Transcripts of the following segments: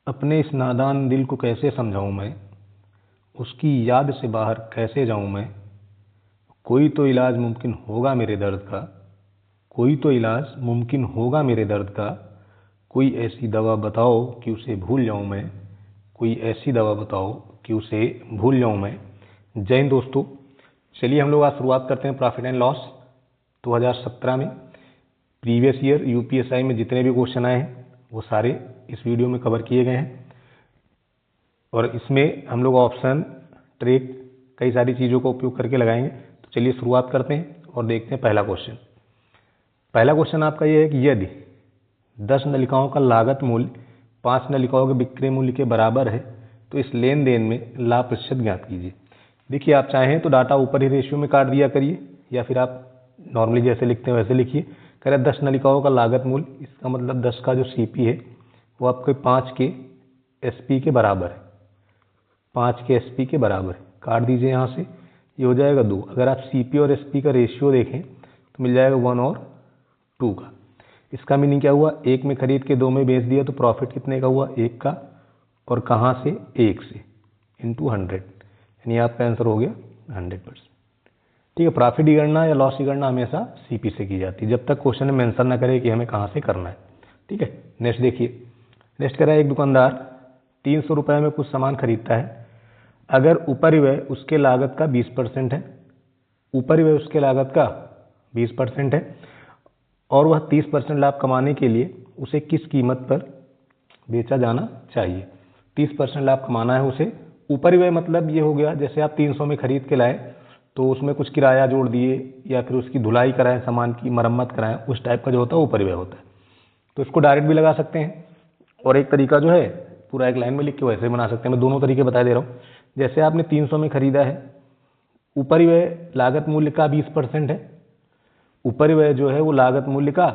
अपने इस नादान दिल को कैसे समझाऊं मैं, उसकी याद से बाहर कैसे जाऊं मैं। कोई तो इलाज मुमकिन होगा मेरे दर्द का, कोई तो इलाज मुमकिन होगा मेरे दर्द का। कोई ऐसी दवा बताओ कि उसे भूल जाऊं मैं, कोई ऐसी दवा बताओ कि उसे भूल जाऊं मैं। जय हिंद दोस्तों, चलिए हम लोग आज शुरुआत करते हैं प्रॉफिट एंड लॉस 2017 में। प्रीवियस ईयर यूपीएसआई में जितने भी क्वेश्चन आए हैं वो सारे इस वीडियो में कवर किए गए हैं, और इसमें हम लोग ऑप्शन, ट्रिक, कई सारी चीज़ों का उपयोग करके लगाएंगे। तो चलिए शुरुआत करते हैं और देखते हैं पहला क्वेश्चन। पहला क्वेश्चन आपका ये है कि यदि 10 नलिकाओं का लागत मूल्य 5 नलिकाओं के विक्रय मूल्य के बराबर है तो इस लेन देन में लाभ प्रतिशत ज्ञात कीजिए। देखिए, आप चाहें तो डाटा ऊपर ही रेशियो में काट दिया करिए, या फिर आप नॉर्मली जैसे लिखते हैं वैसे लिखिए। कह रहे 10 नलिकाओं का लागत मूल्य, इसका मतलब 10 का जो सीपी है वो आपके 5 के एसपी के बराबर है। 5 के एसपी के बराबर है, काट दीजिए यहाँ से, ये हो जाएगा 2। अगर आप सीपी और एसपी का रेशियो देखें तो मिल जाएगा 1 और 2 का। इसका मीनिंग क्या हुआ, 1 में खरीद के 2 में बेच दिया तो प्रॉफिट कितने का हुआ, 1 का। और कहाँ से, 1 से, इंटू 100, यानी आपका आंसर हो गया 100%। ठीक है, प्रॉफिट की गणना या लॉस की गणना हमेशा सीपी से की जाती है, जब तक क्वेश्चन में मेंशन ना करे कि हमें कहाँ से करना है। ठीक है, नेक्स्ट देखिए। नेक्स्ट कह रहा है एक दुकानदार 300 रुपये में कुछ सामान खरीदता है। अगर उपरिव्यय उसके लागत का 20% है, उपरिव्यय उसके लागत का 20% है, और वह 30% लाभ कमाने के लिए उसे किस कीमत पर बेचा जाना चाहिए। 30% लाभ कमाना है उसे। उपरिव्यय मतलब ये हो गया, जैसे आप 300 में खरीद के लाए तो उसमें कुछ किराया जोड़ दिए, या फिर उसकी धुलाई कराएं, सामान की मरम्मत कराएं, उस टाइप का जो होता है उपरिव्यय होता है। तो इसको डायरेक्ट भी लगा सकते हैं, और एक तरीका जो है पूरा एक लाइन में लिख के वैसे बना सकते हैं। मैं दोनों तरीके बता दे रहा हूँ। जैसे आपने 300 में खरीदा है, उपरिव्यय लागत मूल्य का 20% है, उपरिव्यय जो है वो लागत मूल्य का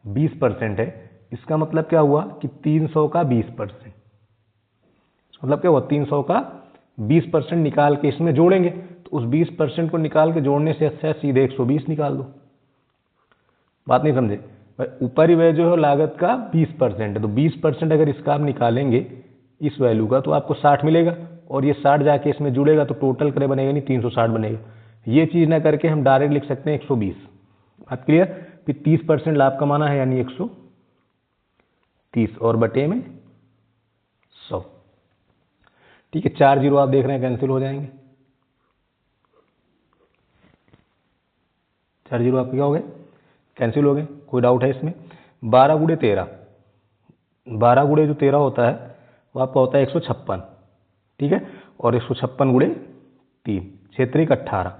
20% है। इसका मतलब क्या हुआ कि 300 का 20%, मतलब क्या हुआ, 300 का 20% निकाल के इसमें जोड़ेंगे, तो उस 20% को निकाल के जोड़ने से अच्छा है सीधे 120 निकाल दो। बात नहीं समझे भाई, उपरिव्यय जो है लागत का 20% है, तो 20% अगर इसका आप निकालेंगे इस वैल्यू का तो आपको 60 मिलेगा, और ये 60 जाके इसमें जुड़ेगा तो टोटल करे बनेगा नहीं, 360 बनेगा। ये चीज़ ना करके हम डायरेक्ट लिख सकते हैं 120। बात क्लियर। फिर 30% लाभ कमाना है, यानी 130 और बटे में 100। ठीक है, 4 जीरो आप देख रहे हैं कैंसिल हो जाएंगे। 4 जीरो आपके क्या हो गए, कैंसिल हो गए। कोई डाउट है इसमें। 12 गुणे 13, 12 गुणे जो 13 होता है वो आपका होता है 156। ठीक है, और 156 गुणे 3, 6 3 18।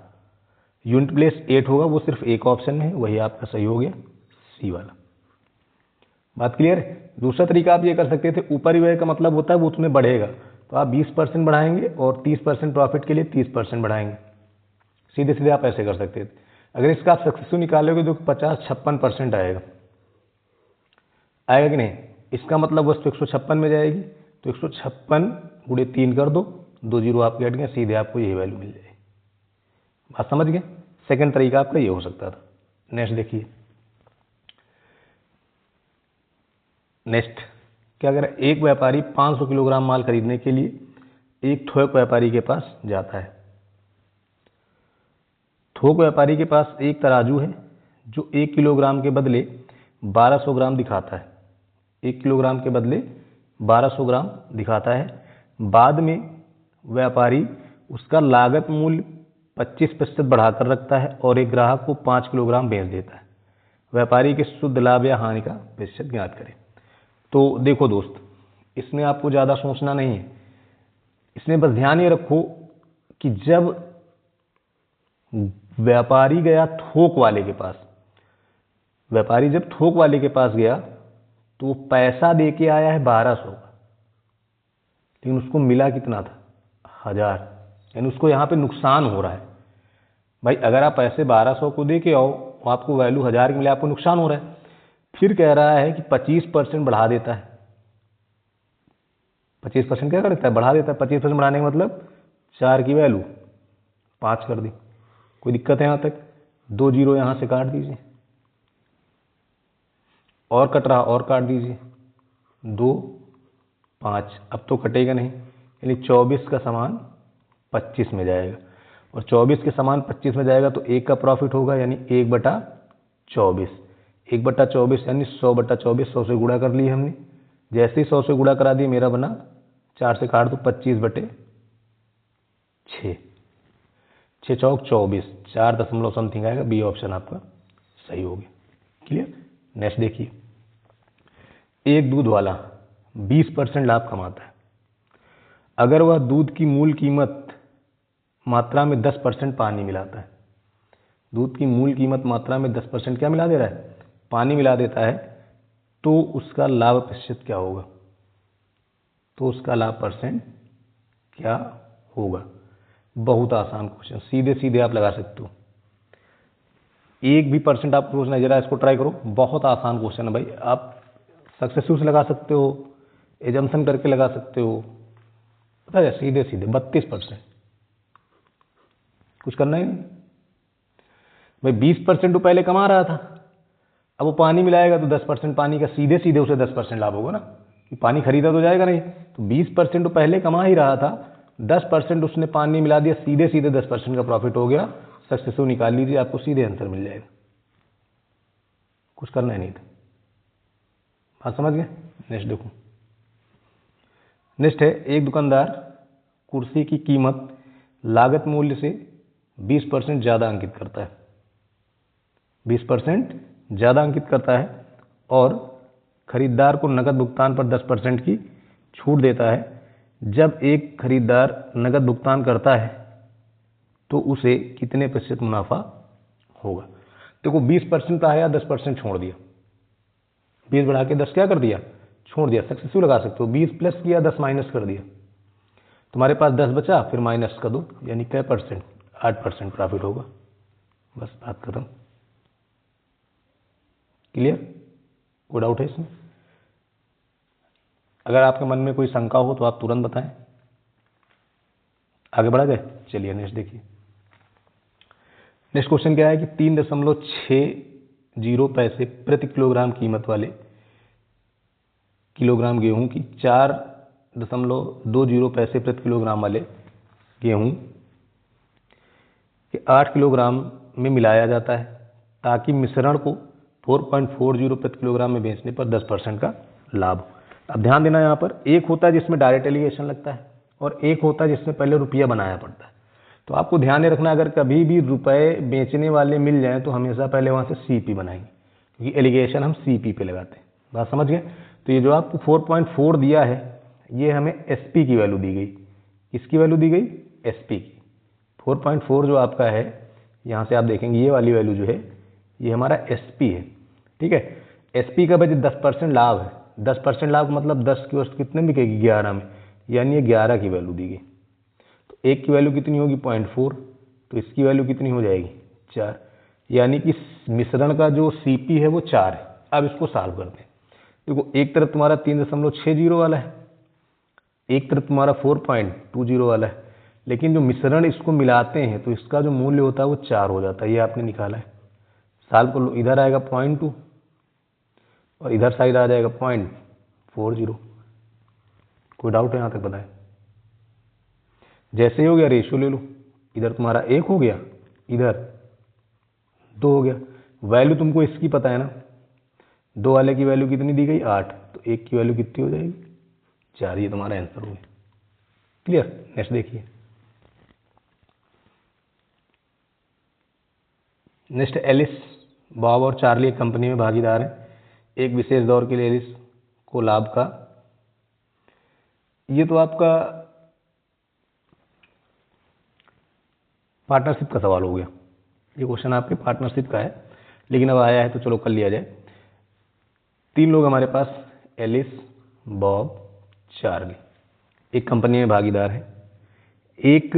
यूनिट प्लेस 8 होगा, वो सिर्फ एक ऑप्शन में है, वही आपका सही हो गया, सी वाला। बात क्लियर है। दूसरा तरीका आप ये कर सकते थे, उपरिव्यय का मतलब होता है वो उसमें बढ़ेगा, तो आप 20% बढ़ाएंगे और 30% प्रॉफिट के लिए 30% बढ़ाएंगे। सीधे सीधे आप ऐसे कर सकते थे। अगर इसका आप सक्सेसफुल निकालोगे तो 50-56% आएगा, आएगा कि नहीं। इसका मतलब वस्तु 156 में जाएगी, तो 156 गुणे 3 कर दो, 2 जीरो आपके हट गए, सीधे आपको यही वैल्यू मिल जाएगी। बात समझ गए। सेकंड तरीका आपका ये हो सकता था। नेक्स्ट देखिए। नेक्स्ट क्या कह रहा है, एक व्यापारी 500 किलोग्राम माल खरीदने के लिए एक थोक व्यापारी के पास जाता है। थोक व्यापारी के पास एक तराजू है जो 1 किलोग्राम के बदले 1200 ग्राम दिखाता है। 1 किलोग्राम के बदले 1200 ग्राम दिखाता है। बाद में व्यापारी उसका लागत मूल्य 25% बढ़ाकर रखता है और एक ग्राहक को 5 किलोग्राम बेच देता है। व्यापारी के शुद्ध लाभ या हानि का प्रतिशत ज्ञात करें। तो देखो दोस्त, इसमें आपको ज़्यादा सोचना नहीं है। इसमें बस ध्यान ये रखो कि जब व्यापारी गया थोक वाले के पास, व्यापारी जब थोक वाले के पास गया तो वो पैसा दे के आया है 1200 का, लेकिन उसको मिला कितना था, 1000, यानी उसको यहाँ पे नुकसान हो रहा है। भाई अगर आप पैसे 1200 को दे के आओ, आपको वैल्यू 1000 की मिले, आपको नुकसान हो रहा है। फिर कह रहा है कि 25% बढ़ा देता है। 25% क्या करता है, बढ़ा देता है। 25% बढ़ाने का मतलब 4 की वैल्यू 5 कर दी। कोई दिक्कत है यहाँ तक। 2 जीरो यहाँ से काट दीजिए, और कट रहा और काट दीजिए, 2 5, अब तो कटेगा नहीं, यानी 24 का सामान 25 में जाएगा, और 24 के सामान 25 में जाएगा तो 1 का प्रॉफिट होगा, यानी 1/24, 1/24 यानी 100/24, 100 से गुणा कर लिए हमने। जैसे ही 100 से गुणा करा दिए मेरा बना 4 से काट दो 25/6, 6 चौक 24, 4 दशमलव समथिंग आएगा, बी ऑप्शन आपका सही हो गया। क्लियर। नेक्स्ट देखिए, एक दूध वाला 20% लाभ कमाता है। अगर वह दूध की मूल कीमत मात्रा में 10% पानी मिलाता है, दूध की मूल कीमत मात्रा में 10% क्या मिला दे रहा है, पानी मिला देता है, तो उसका लाभ प्रतिशत क्या होगा, तो उसका लाभ परसेंट क्या होगा। बहुत आसान क्वेश्चन, सीधे सीधे आप लगा सकते हो, एक भी परसेंट आप सोचना, जरा इसको ट्राई करो, बहुत आसान क्वेश्चन है भाई। आप सक्सेसिव से लगा सकते हो, एजम्पशन करके लगा सकते हो, पता है, सीधे सीधे 32%, कुछ करना ही नहीं भाई। 20% तो पहले कमा रहा था, अब वो पानी मिलाएगा तो 10% पानी का सीधे सीधे उसे 10% लाभ होगा ना, कि पानी खरीदा तो जाएगा नहीं। तो 20% तो पहले कमा ही रहा था, 10% उसने पानी मिला दिया, सीधे सीधे 10% का प्रॉफिट हो गया। सक्सेसिव निकाल लीजिए, आपको सीधे आंसर मिल जाएगा, कुछ करना ही नहीं था। बात समझ गए। नेक्स्ट देखो, नेक्स्ट है, एक दुकानदार कुर्सी की कीमत लागत मूल्य से 20% ज़्यादा अंकित करता है, 20% ज़्यादा अंकित करता है, और खरीदार को नकद भुगतान पर 10% की छूट देता है। जब एक खरीदार नकद भुगतान करता है तो उसे कितने प्रतिशत मुनाफा होगा। देखो 20% का है या 10% छोड़ दिया, 20 बढ़ा के 10 क्या कर दिया, छोड़ दिया। सक्सेसिव लगा सकते हो, 20 प्लस किया 10 माइनस कर दिया, तुम्हारे पास 10 बचा, फिर माइनस कर दो, यानी क्या परसेंट, 8% प्रॉफिट होगा। बस बात खत्म। क्लियर, कोई डाउट है इसमें? अगर आपके मन में कोई शंका हो तो आप तुरंत बताएं। आगे बढ़ा जाए, चलिए नेक्स्ट देखिए। नेक्स्ट क्वेश्चन क्या है कि 3.60 पैसे प्रति किलोग्राम कीमत वाले किलोग्राम गेहूं की 4.20 पैसे प्रति किलोग्राम वाले गेहूं के 8 किलोग्राम में मिलाया जाता है, ताकि मिश्रण को 4.40 प्रति किलोग्राम में बेचने पर 10% का लाभ हो। अब ध्यान देना, यहाँ पर एक होता है जिसमें डायरेक्ट एलिगेशन लगता है, और एक होता है जिसमें पहले रुपया बनाया पड़ता है। तो आपको ध्यान में रखना, अगर कभी भी रुपए बेचने वाले मिल जाएं तो हमेशा पहले वहाँ से सीपी बनाएंगे, क्योंकि एलिगेशन हम सीपी पे लगाते हैं। बात समझ गए। तो ये जो आपको 4.4 दिया है, ये हमें एसपी की वैल्यू दी गई। किसकी वैल्यू दी गई, एसपी की। 4.4 जो आपका है, यहाँ से आप देखेंगे ये वाली वैल्यू जो है, ये हमारा एसपी है। ठीक है, एसपी का बजट 10% लाभ है। 10% लाभ मतलब 10 की वस्तु कितने बिकेगी, 11 में, यानी ये 11 की वैल्यू दी गई। तो एक की वैल्यू कितनी होगी, 0.4, तो इसकी वैल्यू कितनी हो जाएगी, 4, यानी कि मिश्रण का जो सीपी है वो 4 है। अब इसको सॉल्व करते हैं। देखो एक तरफ तुम्हारा 3.60 वाला है, एक तरफ तुम्हारा 4.20 वाला है, लेकिन जो मिश्रण इसको मिलाते हैं तो इसका जो मूल्य होता है वो 4 हो जाता है। ये आपने निकाला है, सॉल्व कर लो। इधर आएगा 0.2 और इधर साइड आ जाएगा 0.40। कोई डाउट है यहाँ तक, बताएं। जैसे ही हो गया रेशियो ले लो, इधर तुम्हारा 1 हो गया, इधर 2 हो गया। वैल्यू तुमको इसकी पता है ना, 2 वाले की वैल्यू कितनी दी गई, 8, तो 1 की वैल्यू कितनी हो जाएगी, 4। ये तुम्हारा आंसर हो गया। क्लियर। नेक्स्ट देखिए, नेक्स्ट, एलिस, बॉब और चार्ली एक कंपनी में भागीदार हैं। एक विशेष दौर के लिए एलिस को लाभ का, ये तो आपका पार्टनरशिप का सवाल हो गया। ये क्वेश्चन आपके पार्टनरशिप का है, लेकिन अब आया है तो चलो कर लिया जाए। 3 लोग हमारे पास, एलिस, बॉब, चार्ली, एक कंपनी में भागीदार हैं। एक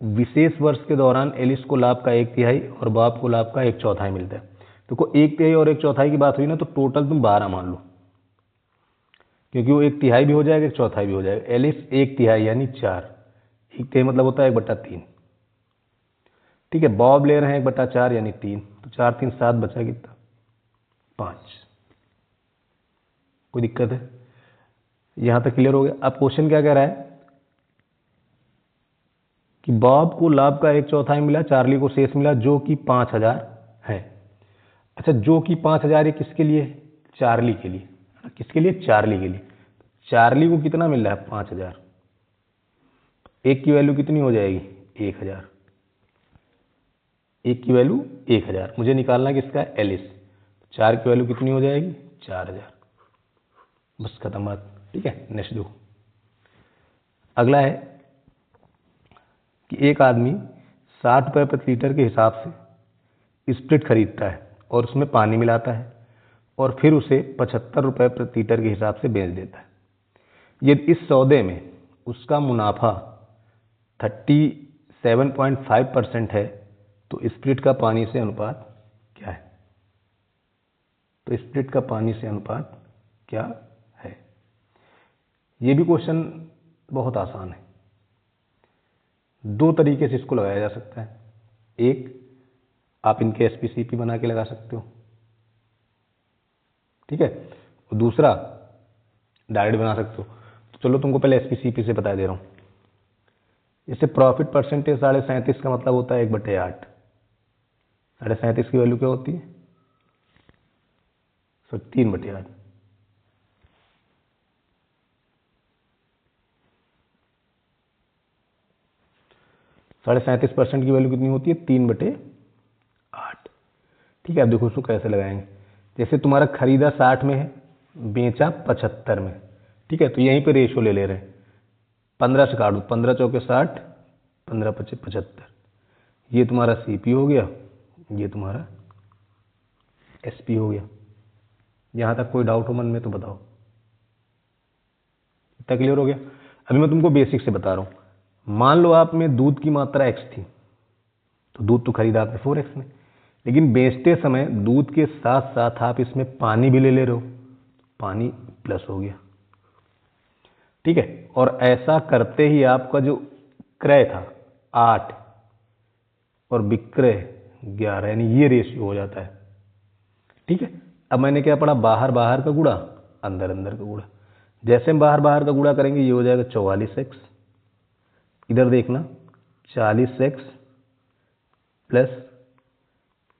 विशेष वर्ष के दौरान एलिस को लाभ का 1/3 और बॉब को लाभ का 1/4 मिलता है। तो को 1/3 और 1/4 की बात हुई ना, तो टोटल तुम 12 मान लो, क्योंकि वो 1/3 भी हो जाएगा, 1/4 भी हो जाएगा। एलिस 1/3 यानी 4, 1/3 मतलब होता है 1/3। ठीक है, बॉब ले रहे हैं 1/4 यानी 3, तो 4 3 7 बचा कितना, 5। कोई दिक्कत है? यहाँ तक क्लियर हो गया। अब क्वेश्चन क्या कह रहा है कि बॉब को लाभ का 1/4 मिला, चार्ली को शेष मिला जो कि 5,000 है। अच्छा, जो कि 5,000 ये किसके लिए है? चार्ली के लिए। किसके लिए? चार्ली के लिए। चार्ली को कितना मिल रहा है? 5,000। एक की वैल्यू कितनी हो जाएगी? 1,000। एक की वैल्यू 1,000। मुझे निकालना किसका है? एलिस। 4 की वैल्यू कितनी हो जाएगी? 4,000। बस खत्म बात। ठीक है, नेक्स्ट दो। अगला है कि एक आदमी 60 रुपये प्रति लीटर के हिसाब से स्प्रिट खरीदता है और उसमें पानी मिलाता है और फिर उसे 75 रुपये प्रति लीटर के हिसाब से बेच देता है। यदि इस सौदे में उसका मुनाफा 37.5% है तो स्प्रिट का पानी से अनुपात क्या है? तो स्प्रिट का पानी से अनुपात क्या है? ये भी क्वेश्चन बहुत आसान है। दो तरीके से इसको लगाया जा सकता है। एक, आप इनके एसपीसीपी बना के लगा सकते हो, ठीक है, और दूसरा डायरेक्ट बना सकते हो। तो चलो तुमको पहले एसपीसीपी से बता दे रहा हूँ। जैसे प्रॉफिट परसेंटेज 37.5 का मतलब होता है 1/8। 37.5 की वैल्यू क्या होती है? 3/8। 37.5% की वैल्यू कितनी होती है? 3/8। ठीक है, अब देखो उसको कैसे लगाएंगे। जैसे तुम्हारा खरीदा 60 में है, बेचा 75 में, ठीक है, तो यहीं पे रेशियो ले ले रहे हैं। 15 से काटो, 15 चौके 60, 15 पचे 75। ये तुम्हारा सीपी हो गया, ये तुम्हारा एसपी हो गया। यहाँ तक कोई डाउट हो मन में तो बताओ। इतना क्लियर हो गया? अभी मैं तुमको बेसिक से बता रहा हूँ। मान लो आप में दूध की मात्रा x थी, तो दूध तो खरीदा आपने 4x में, लेकिन बेचते समय दूध के साथ साथ आप इसमें पानी भी ले ले रहे हो, पानी प्लस हो गया। ठीक है, और ऐसा करते ही आपका जो क्रय था 8 और विक्रय 11, यानी ये रेशियो हो जाता है। ठीक है, अब मैंने क्या पढ़ा? बाहर बाहर का गुणा, अंदर अंदर का गुणा। जैसे हम बाहर बाहर का गुणा करेंगे ये हो जाएगा 44x। इधर देखना, 40x प्लस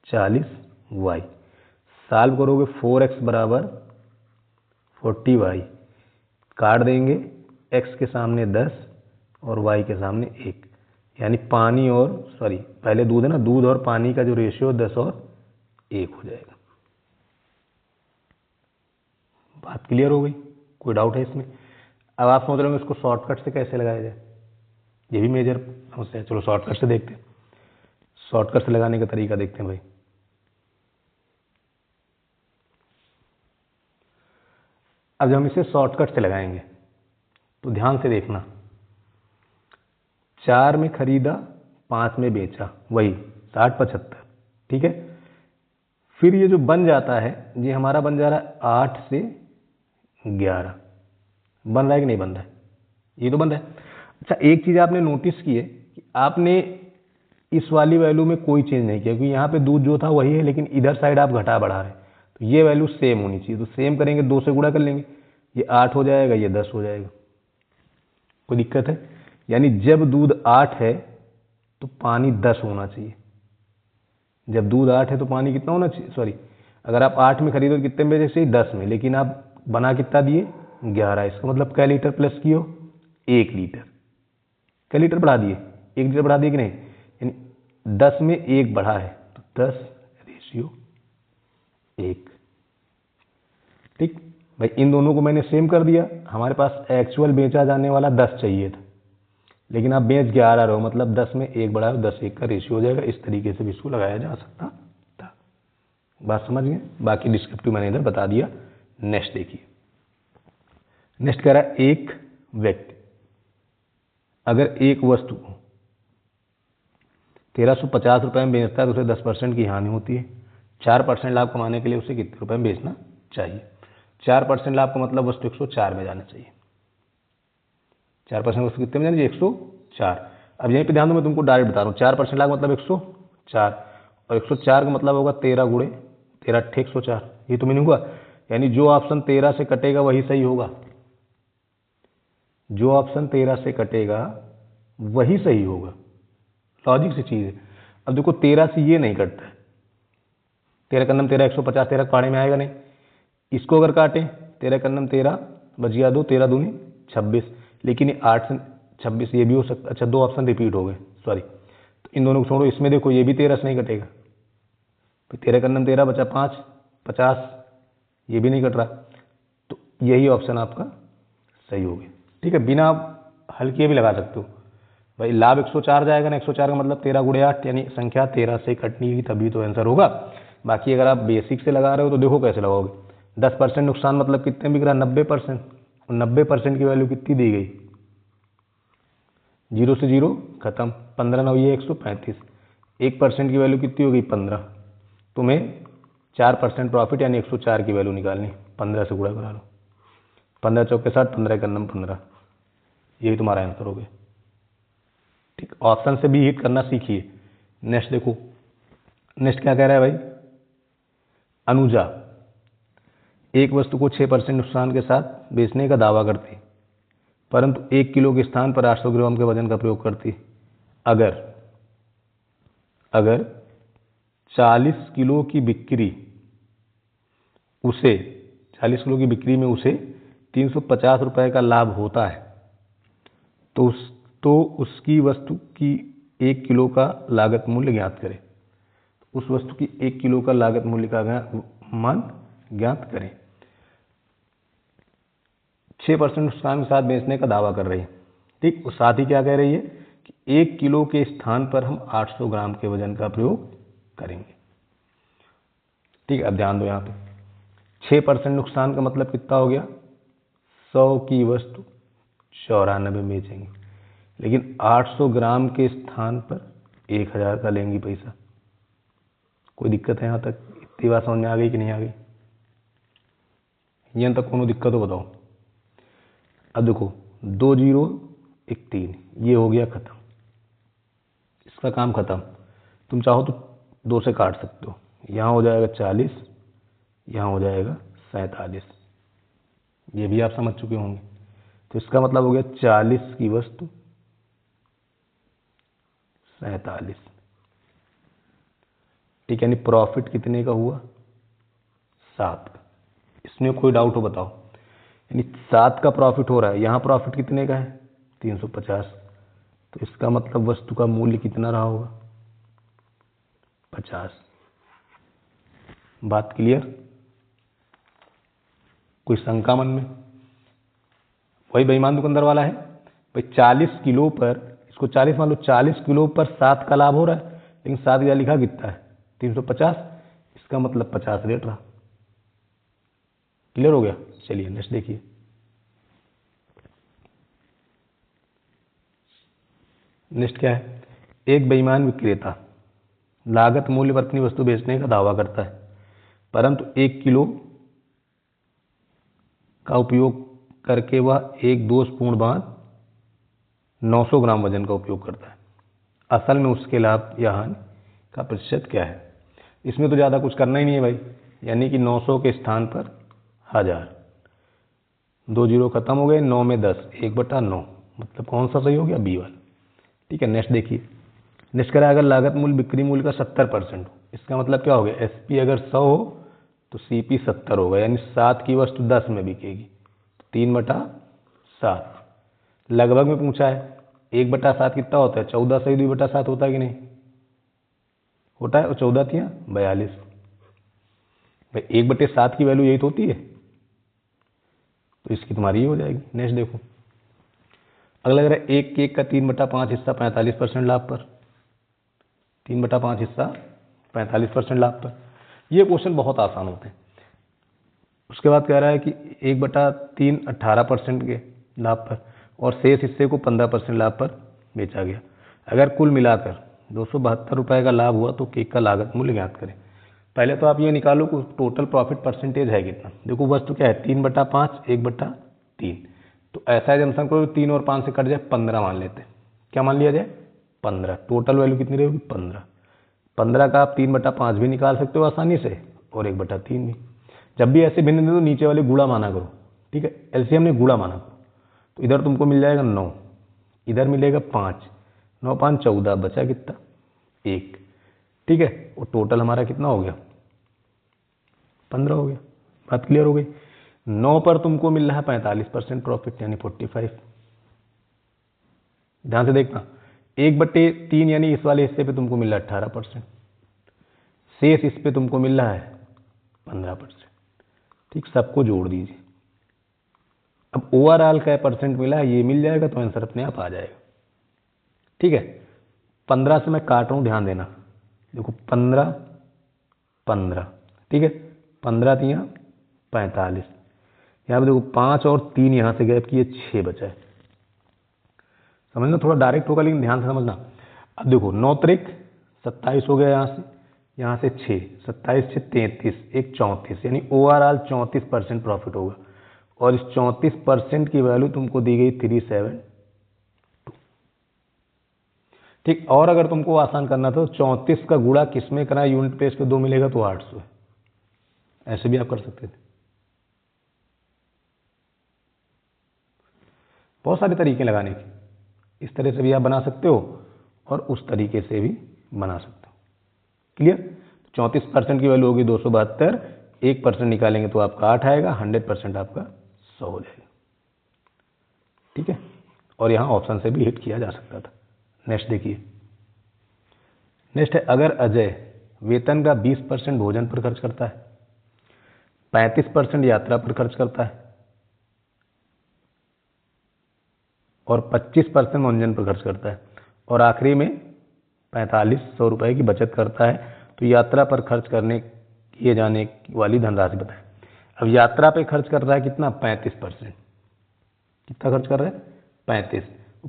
40y। सॉल्व करोगे 4x बराबर 40y, काट देंगे, x के सामने 10 और y के सामने 1, यानी पानी और पहले दूध है ना, दूध और पानी का जो रेशियो 10 और 1 हो जाएगा। बात क्लियर हो गई? कोई डाउट है इसमें? अब आप सोच रहे हो इसको शॉर्टकट से कैसे लगाया जाए, ये भी मेजर समस्या है। चलो शॉर्टकट से देखते हैं। शॉर्टकट से लगाने का तरीका देखते हैं भाई। अब जब हम इसे शॉर्टकट से लगाएंगे तो ध्यान से देखना। 4 में खरीदा, 5 में बेचा, वही 60-75। ठीक है, फिर ये जो बन जाता है ये हमारा बन जा रहा है 8 से 11। बन रहा है कि नहीं बन रहा है? ये तो बन रहा है। अच्छा, एक चीज़ आपने नोटिस की है कि आपने इस वाली वैल्यू में कोई चेंज नहीं किया, क्योंकि यहाँ पे दूध जो था वही है, लेकिन इधर साइड आप घटा बढ़ा रहे हैं, तो ये वैल्यू सेम होनी चाहिए। तो सेम करेंगे, 2 से गुणा कर लेंगे, ये 8 हो जाएगा, ये 10 हो जाएगा। कोई दिक्कत है? यानी जब दूध 8 है तो पानी 10 होना चाहिए। जब दूध 8 है तो पानी कितना होना चाहिए? अगर आप 8 में खरीदो कितने में बेचे? 10 में, लेकिन आप बना कितना दिए? 11। इसका मतलब क्या लीटर प्लस किए हो? 1 लीटर। क्या लीटर बढ़ा दिए? 1 लीटर बढ़ा दिए कि नहीं? यानी 10 में 1 बढ़ा है, तो 10:1। ठीक भाई, इन दोनों को मैंने सेम कर दिया। हमारे पास एक्चुअल बेचा जाने वाला 10 चाहिए था, लेकिन आप बेच 11 रहो, मतलब 10 में 1 बढ़ा है, 10:1 का रेशियो हो जाएगा। इस तरीके से भी इसको लगाया जा सकता था। बात समझ गए? बाकी डिस्क्रिप्टिव मैंने इधर बता दिया। नेक्स्ट देखिए। नेक्स्ट कह रहा है एक व्यक्ति अगर एक वस्तु को 1350 रुपये में बेचता है तो उसे 10% की हानि होती है। 4% लाभ कमाने के लिए उसे कितने रुपए में बेचना चाहिए? 4% लाभ का मतलब वस्तु 104 में जाना चाहिए। 4% वस्तु कितने में जानी चाहिए? 104। अब यहीं पे ध्यान दो, मैं तुमको डायरेक्ट बता रहा हूँ। 4% लाभ मतलब 104, और 104 का मतलब होगा 13 गुणे 13 × 104। ये तो मीनिंग हुआ, यानी जो ऑप्शन 13 से कटेगा वही सही होगा। जो ऑप्शन 13 से कटेगा वही सही होगा। लॉजिक से चीज़ है। अब देखो 13 से ये नहीं कटता है, 13 कन्नम 13 150, 13 पहाड़े में आएगा नहीं। इसको अगर काटें 13 कन्नम 13 बजिया 2, 13 दूनी 26, लेकिन ये 8 से 26 ये भी हो सकता। अच्छा 2 ऑप्शन रिपीट हो गए, सॉरी। तो इन दोनों को छोड़ो, इसमें देखो ये भी 13 से नहीं कटेगा, तो 13 कन्नम 13 बचा 5, 50, ये भी नहीं कट रहा। तो यही ऑप्शन आपका सही हो गया। ठीक है, बिना हल किए भी लगा सकते हो भाई। लाभ 104 जाएगा ना, 104 का मतलब 13 गुणे 8, यानी संख्या 13 से कटनी ही तभी तो आंसर होगा। बाकी अगर आप बेसिक से लगा रहे हो तो देखो कैसे लगाओगे। 10% नुकसान मतलब कितने बिक रहा है, 90%। और 90% की वैल्यू कितनी दी गई, 0 से 0 खत्म, 15 9 ये 135। 1% की वैल्यू कितनी हो गई, 15। तुम्हें 4% प्रॉफिट यानी 104 की वैल्यू निकालनी, 15 से गुणा करा लो। 15 चौके 60, 15 का नंबर 15, यही तुम्हारा आंसर हो गया। ठीक, ऑप्शन से भी हिट करना सीखिए। नेक्स्ट देखो, नेक्स्ट क्या कह रहा है भाई, अनुजा एक वस्तु को 6% नुकसान के साथ बेचने का दावा करती, परंतु 1 किलो के स्थान पर 800 ग्राम के वजन का प्रयोग करती। अगर अगर 40 किलो की बिक्री उसे 40 किलो की बिक्री में उसे 350 रुपये का लाभ होता है, तो उसकी वस्तु की 1 किलो का लागत मूल्य ज्ञात करें। उस वस्तु की 1 किलो का लागत मूल्य का मान ज्ञात करें। 6% नुकसान के साथ बेचने का दावा कर रही है। ठीक, और साथ ही क्या कह रही है कि 1 किलो के स्थान पर हम 800 ग्राम के वजन का प्रयोग करेंगे। ठीक, अब ध्यान दो यहाँ पे 6% नुकसान का मतलब कितना हो गया, 100 की वस्तु 94 में बेचेंगे, लेकिन 800 ग्राम के स्थान पर 1000 का लेंगी पैसा। कोई दिक्कत है यहाँ तक, इतनी बात समझ में आ गई कि नहीं आ गई, यहाँ तक कोनो दिक्कत हो बताओ। अब देखो 2 0 1 3, ये हो गया खत्म, इसका काम खत्म। तुम चाहो तो 2 से काट सकते हो, यहाँ हो जाएगा 40, यहाँ हो जाएगा 47, ये भी आप समझ चुके होंगे। तो इसका मतलब हो गया 40 की वस्तु 47। ठीक, यानी प्रॉफिट कितने का हुआ, 7 का। इसमें कोई डाउट हो बताओ, यानी 7 का प्रॉफिट हो रहा है, यहाँ प्रॉफिट कितने का है 350। तो इसका मतलब वस्तु का मूल्य कितना रहा होगा, 50। बात क्लियर, कोई शंका मन में। वही बेईमान दुकानदार वाला है भाई, 40 किलो पर, इसको 40 मान लो, 40 किलो पर 7 का लाभ हो रहा है, लेकिन 7 का लिखा कितना है 350, इसका मतलब 50 रेट रहा। क्लियर हो गया, चलिए नेक्स्ट देखिए। नेक्स्ट क्या है, एक बेईमान विक्रेता लागत मूल्य पर अपनी वस्तु बेचने का दावा करता है, परंतु 1 किलो का उपयोग करके वह एक दोषपूर्ण बांध 900 ग्राम वजन का उपयोग करता है। असल में उसके लाभ या हानि का प्रतिशत क्या है। इसमें तो ज़्यादा कुछ करना ही नहीं है भाई, यानी कि 900 के स्थान पर 1000, 2 0 खत्म हो गए, 9 में 10, 1/9, मतलब कौन सा सही हो गया, बी वाला। ठीक है, नेक्स्ट देखिए। नेक्स्ट करा, अगर लागत मूल्य बिक्री मूल्य का 70% हो, इसका मतलब क्या हो गया, एसपी अगर 100 हो तो सीपी 70 होगा, यानी 7 की वस्तु 10 में बिकेगी, 3/7। लगभग में पूछा है, 1/7 कितना होता है, 14 सही 2/7 होता है कि नहीं होता है, और 14 तिया 42 भाई, 1/7 की वैल्यू यही तो होती है, तो इसकी तुम्हारी ही हो जाएगी। नेक्स्ट देखो, अगला लग रहा है, एक केक का 3/5 हिस्सा 45% लाभ पर, 3/5 हिस्सा 45% लाभ पर। ये क्वेश्चन बहुत आसान होते हैं। उसके बाद कह रहा है कि 1/3 18% के लाभ पर, और शेष हिस्से को 15% लाभ पर बेचा गया। अगर कुल मिलाकर 272 रुपये का लाभ हुआ तो केक का लागत मूल्य ज्ञात करें। पहले तो आप ये निकालो कि टोटल प्रॉफिट परसेंटेज है कितना। देखो वस्तु क्या है, 3/5 1/3, तो ऐसा एजम्पशन करो 3 और 5 से कट जाए, 15 मान लेते हैं। क्या मान लिया जाए, 15। टोटल वैल्यू कितनी रहेगी, 15। 15 का आप 3/5 भी निकाल सकते हो आसानी से, और 1/3 भी। जब भी ऐसे भिन्न दे तो नीचे वाले गुणा माना करो, ठीक है, एलसीएम ने गुणा माना करो। तो इधर तुमको मिल जाएगा 9, इधर मिलेगा 5, 9 5 14, बचा कितना 1। ठीक है, और टोटल हमारा कितना हो गया 15 हो गया। बात क्लियर हो गई। 9 पर तुमको मिल रहा है 45% प्रॉफिट यानी 45। ध्यान से देखना, 1/3 यानी इस वाले हिस्से पे तुमको मिल रहा है 18%, शेष इस पे तुमको मिल रहा है 15%। ठीक, सबको जोड़ दीजिए। अब ओवरऑल क्या परसेंट मिला है ये मिल जाएगा तो आंसर अपने आप आ जाएगा। ठीक है, 15 से मैं काट रहा हूँ, ध्यान देना। देखो 15 15, ठीक है, 15 तिया 45, यहाँ पे देखो 5 और 3 यहाँ से गैप किए 6 बचा है। समझना, थोड़ा डायरेक्ट होगा लेकिन ध्यान से समझना। अब देखो 9 त्रिक 27 हो गया, यहाँ से 6, 27 से 33, एक 34, यानी ओवरऑल 34% प्रॉफिट होगा। और इस 34% की वैल्यू तुमको दी गई 372। ठीक, और अगर तुमको आसान करना था तो 34 का गुणा किसमें करा, यूनिट प्लेस पे 2 मिलेगा तो 800 है। ऐसे भी आप कर सकते थे। बहुत सारे तरीके लगाने के, इस तरह से भी आप बना सकते हो और उस तरीके से भी बना सकते हो। क्लियर। 34% की वैल्यू होगी 272, 1% निकालेंगे तो आपका 8 आएगा, 100% आपका 100 हो जाएगा। ठीक है, और यहाँ ऑप्शन से भी हिट किया जा सकता था। नेक्स्ट देखिए, नेक्स्ट है, अगर अजय वेतन का 20% भोजन पर खर्च करता है, 35% यात्रा पर खर्च करता है और 25% मनोरंजन पर खर्च करता है और आखिरी में 4500 रुपये की बचत करता है, तो यात्रा पर खर्च करने किए जाने वाली धनराशि बताएं। अब यात्रा पे खर्च कर रहा है कितना, 35%। कितना खर्च कर रहा है, 35।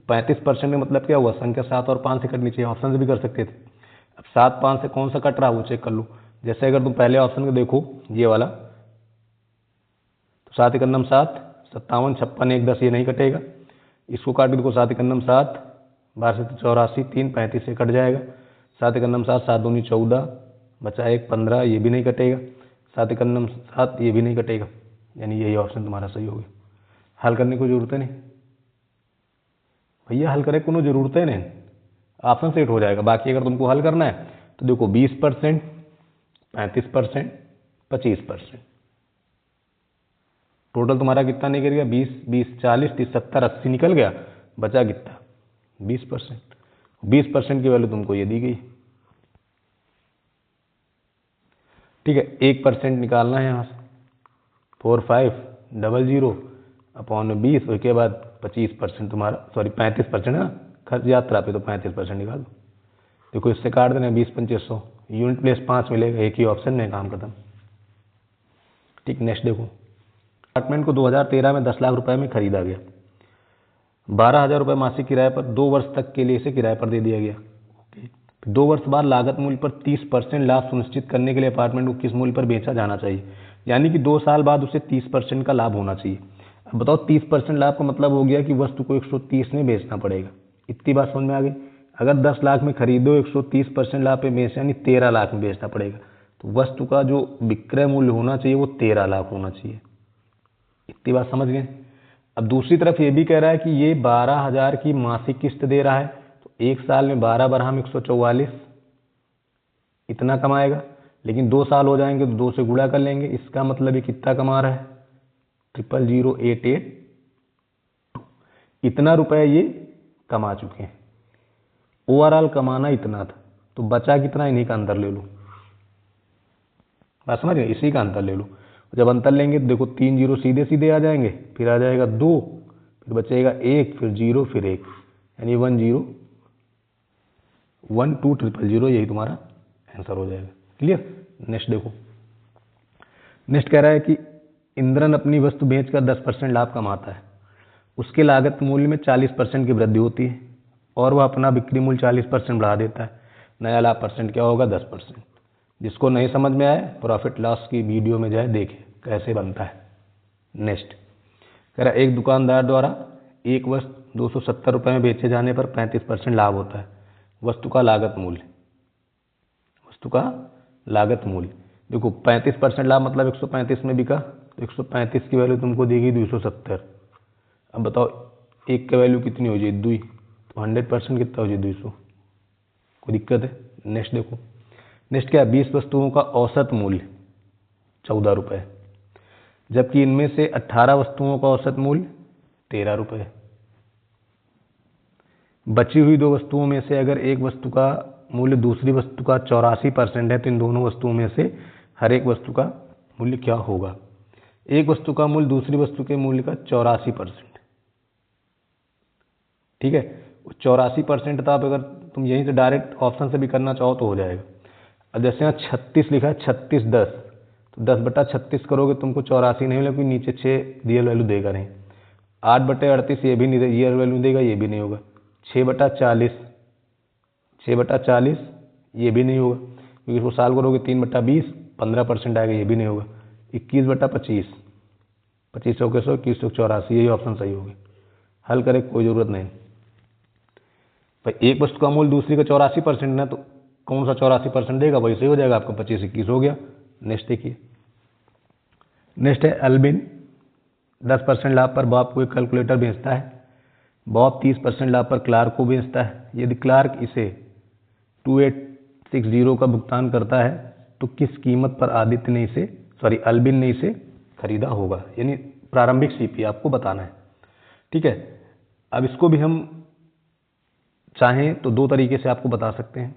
35% में मतलब क्या हुआ, संख्या 7 और 5 से कटनी चाहिए, ऑप्शन से भी कर सकते थे। अब 7 5 से कौन सा कट रहा है वो चेक कर लो। जैसे अगर तुम पहले ऑप्शन को देखो ये वाला, तो 7 एकम 7, 57 56 1 10, ये नहीं कटेगा। इसको काट के देखो, 7 एकम 7, 12 से 84, 3 35 से कट जाएगा। 7 एकम 7, 7 दूनी 14, बचा 1 15, ये भी नहीं कटेगा। 7 एकम 7, ये भी नहीं कटेगा, यानी यही ऑप्शन तुम्हारा सही हो गया। हल करने की जरूरत है नहीं भैया, हल करे कोनो जरूरत है नहीं, ऑप्शन सेट हो जाएगा। बाकी अगर तुमको हल करना है तो देखो 20%, 35%, 25%, टोटल तुम्हारा कितना निकल गया, 20 20 40 30 70 80 निकल गया, बचा कितना 20%। 20% की वैल्यू तुमको ये दी गई। ठीक है, 1% निकालना है यहाँ से, 4500 अपॉन 20, उसके बाद 25% तुम्हारा, सॉरी 35% है ना खर्च यात्रा पे, तो 35% निकाल दो। देखो इससे काट देना, 20 2500, यूनिट प्लेस 5 मिलेगा, एक ही ऑप्शन में काम खत्म। ठीक, नेक्स्ट देखो, अपार्टमेंट को 2013 में 10 लाख रुपए में खरीदा गया, 12,000 रुपये मासिक किराए पर 2 वर्ष तक के लिए इसे किराए पर दे दिया गया। 2 वर्ष बाद लागत मूल्य पर 30% लाभ सुनिश्चित करने के लिए अपार्टमेंट को किस मूल्य पर बेचा जाना चाहिए, यानी कि 2 साल बाद उसे 30% का लाभ होना चाहिए। अब बताओ 30% लाभ का मतलब हो गया कि वस्तु को 130 में बेचना पड़ेगा। इतनी बात समझ में आ गई। अगर 10 लाख में खरीदो, 130% लाभ पे बेच यानी 13 लाख में बेचना पड़ेगा, तो वस्तु का जो विक्रय मूल्य होना चाहिए वो 13 लाख होना चाहिए। इतनी बात समझ गए। अब दूसरी तरफ ये भी कह रहा है कि ये 12,000 की मासिक किस्त दे रहा है, तो एक साल में 12 बरहम 144 इतना कमाएगा, लेकिन 2 साल हो जाएंगे तो 2 से गुणा कर लेंगे। इसका मतलब ये कितना कमा रहा है, 000882, इतना रुपए ये कमा चुके हैं। ओवरऑल कमाना इतना था, तो बचा कितना, इन्हीं का अंतर ले लो। बात समझ गए, इसी का अंतर ले लो। जब अंतर लेंगे तो देखो 3 जीरो सीधे सीधे आ जाएंगे, फिर आ जाएगा 2, फिर बचेगा 1, फिर 0, फिर 1, यानी 1012000, यही तुम्हारा आंसर हो जाएगा। क्लियर। नेक्स्ट देखो, नेक्स्ट कह रहा है कि इंद्रन अपनी वस्तु बेचकर 10% लाभ कमाता है, उसके लागत मूल्य में 40% की वृद्धि होती है और वह अपना बिक्री मूल्य 40% बढ़ा देता है। नया लाभ परसेंट क्या होगा, 10%। जिसको नहीं समझ में आए प्रॉफिट लॉस की वीडियो में जाए देखे कैसे बनता है। नेक्स्ट कह रहा है, एक दुकानदार द्वारा एक वस्तु 270 रुपये में बेचे जाने पर 35% लाभ होता है। वस्तु का लागत मूल्य, वस्तु का लागत मूल्य देखो 35% लाभ मतलब 135 में बिका, तो 135 की वैल्यू तुमको देगी 270। अब बताओ एक का वैल्यू कितनी हो जाए 2, तो 100% कितना हो जाए 200। कोई दिक्कत है? नेक्स्ट देखो, नेक्स्ट क्या है, 20 वस्तुओं का औसत मूल्य 14 रुपये, जबकि इनमें से 18 वस्तुओं का औसत मूल्य 13 रुपये। बची हुई 2 वस्तुओं में से अगर एक वस्तु का मूल्य दूसरी वस्तु का 84% है तो इन दोनों वस्तुओं में से हर एक वस्तु का मूल्य क्या होगा? एक वस्तु का मूल्य दूसरी वस्तु के मूल्य का 84%, ठीक है। 84% था, आप अगर तुम यहीं से डायरेक्ट ऑप्शन से भी करना चाहो तो हो जाएगा। अब जैसे यहाँ 36 लिखा है, 36 10, तो 10/36 करोगे तुमको 84 नहीं मिलेगा, क्योंकि नीचे 6 रियल वैल्यू देगा नहीं। 8/38 ये भी नहीं रियल वैल्यू देगा, ये भी नहीं होगा। 6/40, 6/40 ये भी नहीं होगा, क्योंकि इसको साल करोगे 3/20 15% आएगा, ये भी नहीं होगा। 21/25, 25 100 21 84, यही ऑप्शन सही होगी। हल करे कोई ज़रूरत नहीं भाई। एक वस्तु का मूल्य दूसरी का 84% है, तो कौन सा 84% देगा? वही सही हो जाएगा आपका, 25 21 हो गया। नेक्स्ट देखिए, नेक्स्ट है अल्बिन 10% लाभ पर बॉब को एक कैलकुलेटर बेचता है। बॉब 30% लाभ पर क्लार्क को बेचता है। यदि क्लार्क इसे 2860 का भुगतान करता है तो किस कीमत पर आदित्य ने इसे अल्बिन ने इसे खरीदा होगा? यानी प्रारंभिक सीपी आपको बताना है, ठीक है। अब इसको भी हम चाहें तो 2 तरीके से आपको बता सकते हैं।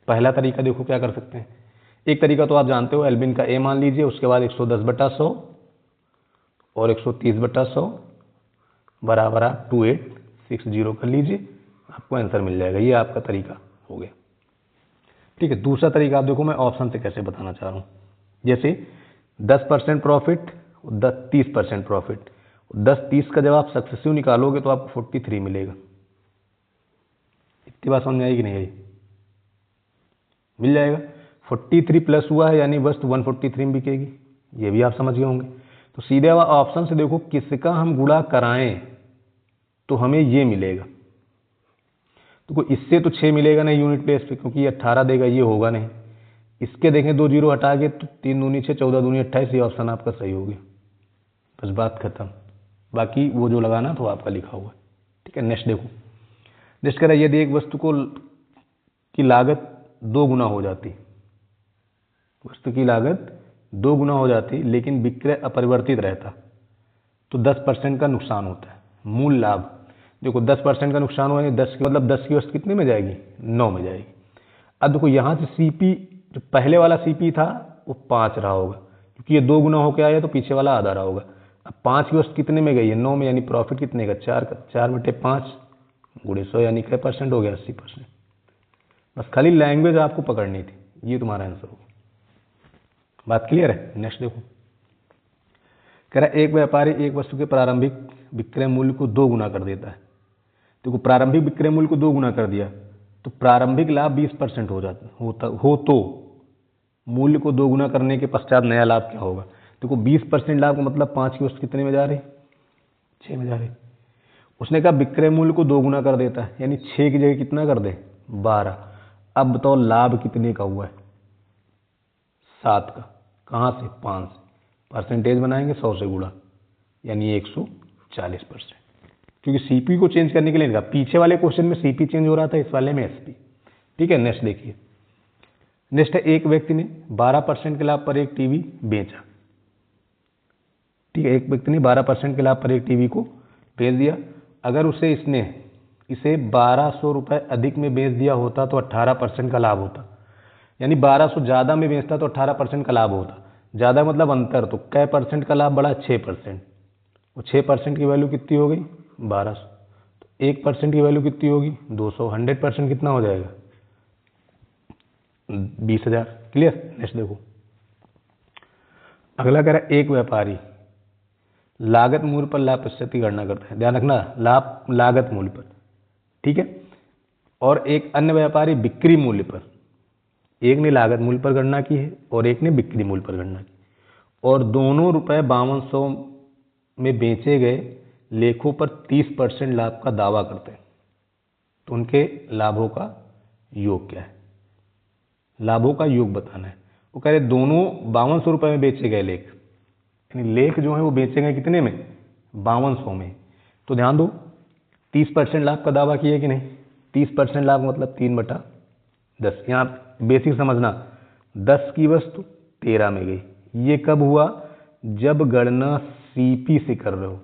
पहला तरीका देखो क्या कर सकते हैं। एक तरीका तो आप जानते हो, एल्बिन का ए मान लीजिए, उसके बाद 110/100 और 130/100 बराबर आप 2860 कर लीजिए, आपको आंसर मिल जाएगा। ये आपका तरीका हो गया, ठीक है। दूसरा तरीका आप देखो, मैं ऑप्शन से कैसे बताना चाह रहा हूँ। जैसे 10% प्रॉफिट, 30% प्रॉफिट, 10-30 का जब आप सक्सेसिव निकालोगे तो आपको 43 मिलेगा। इतनी बात समझ में आएगी नहीं आई? मिल जाएगा। 43 प्लस हुआ है यानी वस्तु 143 में बिकेगी, ये भी आप समझ गए होंगे। तो सीधे ऑप्शन से देखो, किसका हम गुणा कराएं तो हमें ये मिलेगा। तो कोई इससे तो 6 मिलेगा नहीं यूनिट बेस पे, क्योंकि ये 18 देगा, ये होगा नहीं। इसके देखें 2 जीरो हटा के तो 3 दूनी 6, 14 दूनी 28, ये ऑप्शन आपका सही हो गया। बस बात खत्म। बाकी वो जो लगाना तो आपका लिखा हुआ है, ठीक है। नेक्स्ट देखो, नेक्स्ट कह रहा है यदि एक वस्तु की लागत 2 गुना हो जाती, वस्तु की लागत 2 गुना हो जाती लेकिन विक्रय अपरिवर्तित रहता तो 10% का नुकसान होता है। मूल लाभ देखो, 10% का नुकसान हुआ, 10 की मतलब 10 की वस्तु कितने में जाएगी? 9 में जाएगी। अब देखो यहाँ से सीपी, जो पहले वाला सीपी था वो 5 रहा होगा, क्योंकि ये 2 गुना होकर आया तो पीछे वाला आधा रहा होगा। अब 5 की वस्तु कितने में गई है? 9 में, यानी प्रॉफिट कितने का? 4 का। 4/5 गुणे 100 यानी क्या % हो गया? 80%। बस खाली लैंग्वेज आपको पकड़नी थी, ये तुम्हारा आंसर होगा। बात क्लियर है? नेक्स्ट देखो, कह रहा है एक व्यापारी एक वस्तु के प्रारंभिक विक्रय मूल्य को 2 गुना कर देता है। देखो, प्रारंभिक विक्रय मूल्य को 2 गुना कर दिया तो प्रारंभिक लाभ 20% हो तो मूल्य को 2 गुना करने के पश्चात नया लाभ क्या होगा? देखो 20% लाभ का मतलब 5 की वस्तु कितने में जा रही? 6 में जा रही। उसने कहा विक्रय मूल्य को 2 गुना कर देता है, यानी 6 की जगह कितना कर दे? 12। अब बताओ लाभ कितने का हुआ है? 7 का। कहाँ से? 5 से। परसेंटेज बनाएंगे 100 से गुणा, यानी 140%। क्योंकि सीपी को चेंज करने के लिए नहीं कहा, पीछे वाले क्वेश्चन में सीपी चेंज हो रहा था, इस वाले में एसपी, ठीक है। नेक्स्ट देखिए, नेक्स्ट है एक व्यक्ति ने 12% के लाभ पर एक टीवी बेचा, ठीक है। एक व्यक्ति ने 12% के लाभ पर एक टीवी को बेच दिया। अगर इसने इसे 1200 रुपये अधिक में बेच दिया होता तो 18% का लाभ होता, यानी 1200 ज़्यादा में बेचता तो 18% का लाभ होता। ज़्यादा मतलब अंतर, तो कै % का लाभ बढ़ा? 6%। वो 6% की वैल्यू कितनी हो गई? 1200। तो 1% की वैल्यू कितनी होगी? 200। 100% कितना हो जाएगा? 20,000। क्लियर? नेक्स्ट देखो, अगला कह रहा है एक व्यापारी लागत मूल्य पर लाभ प्रतिशत की गणना करता है। ध्यान रखना, लाभ लागत मूल्य पर, ठीक है। और एक अन्य व्यापारी बिक्री मूल्य पर। एक ने लागत मूल्य पर गणना की है और एक ने बिक्री मूल्य पर गणना की, और दोनों ₹5200 में बेचे गए लेखों पर 30% लाभ का दावा करते हैं। तो उनके लाभों का योग क्या है? लाभों का योग बताना है। वो कह रहे दोनों 5200 रुपये में बेचे गए लेख, यानी लेख जो है वो बेचे गए कितने में? 5200 में। तो ध्यान दो, 30% लाभ का दावा किया कि नहीं? 30% लाभ मतलब 3/10। यहाँ बेसिक समझना, 10 की वस्तु 13 में गई। ये कब हुआ? जब गणना सीपी से कर रहे हो,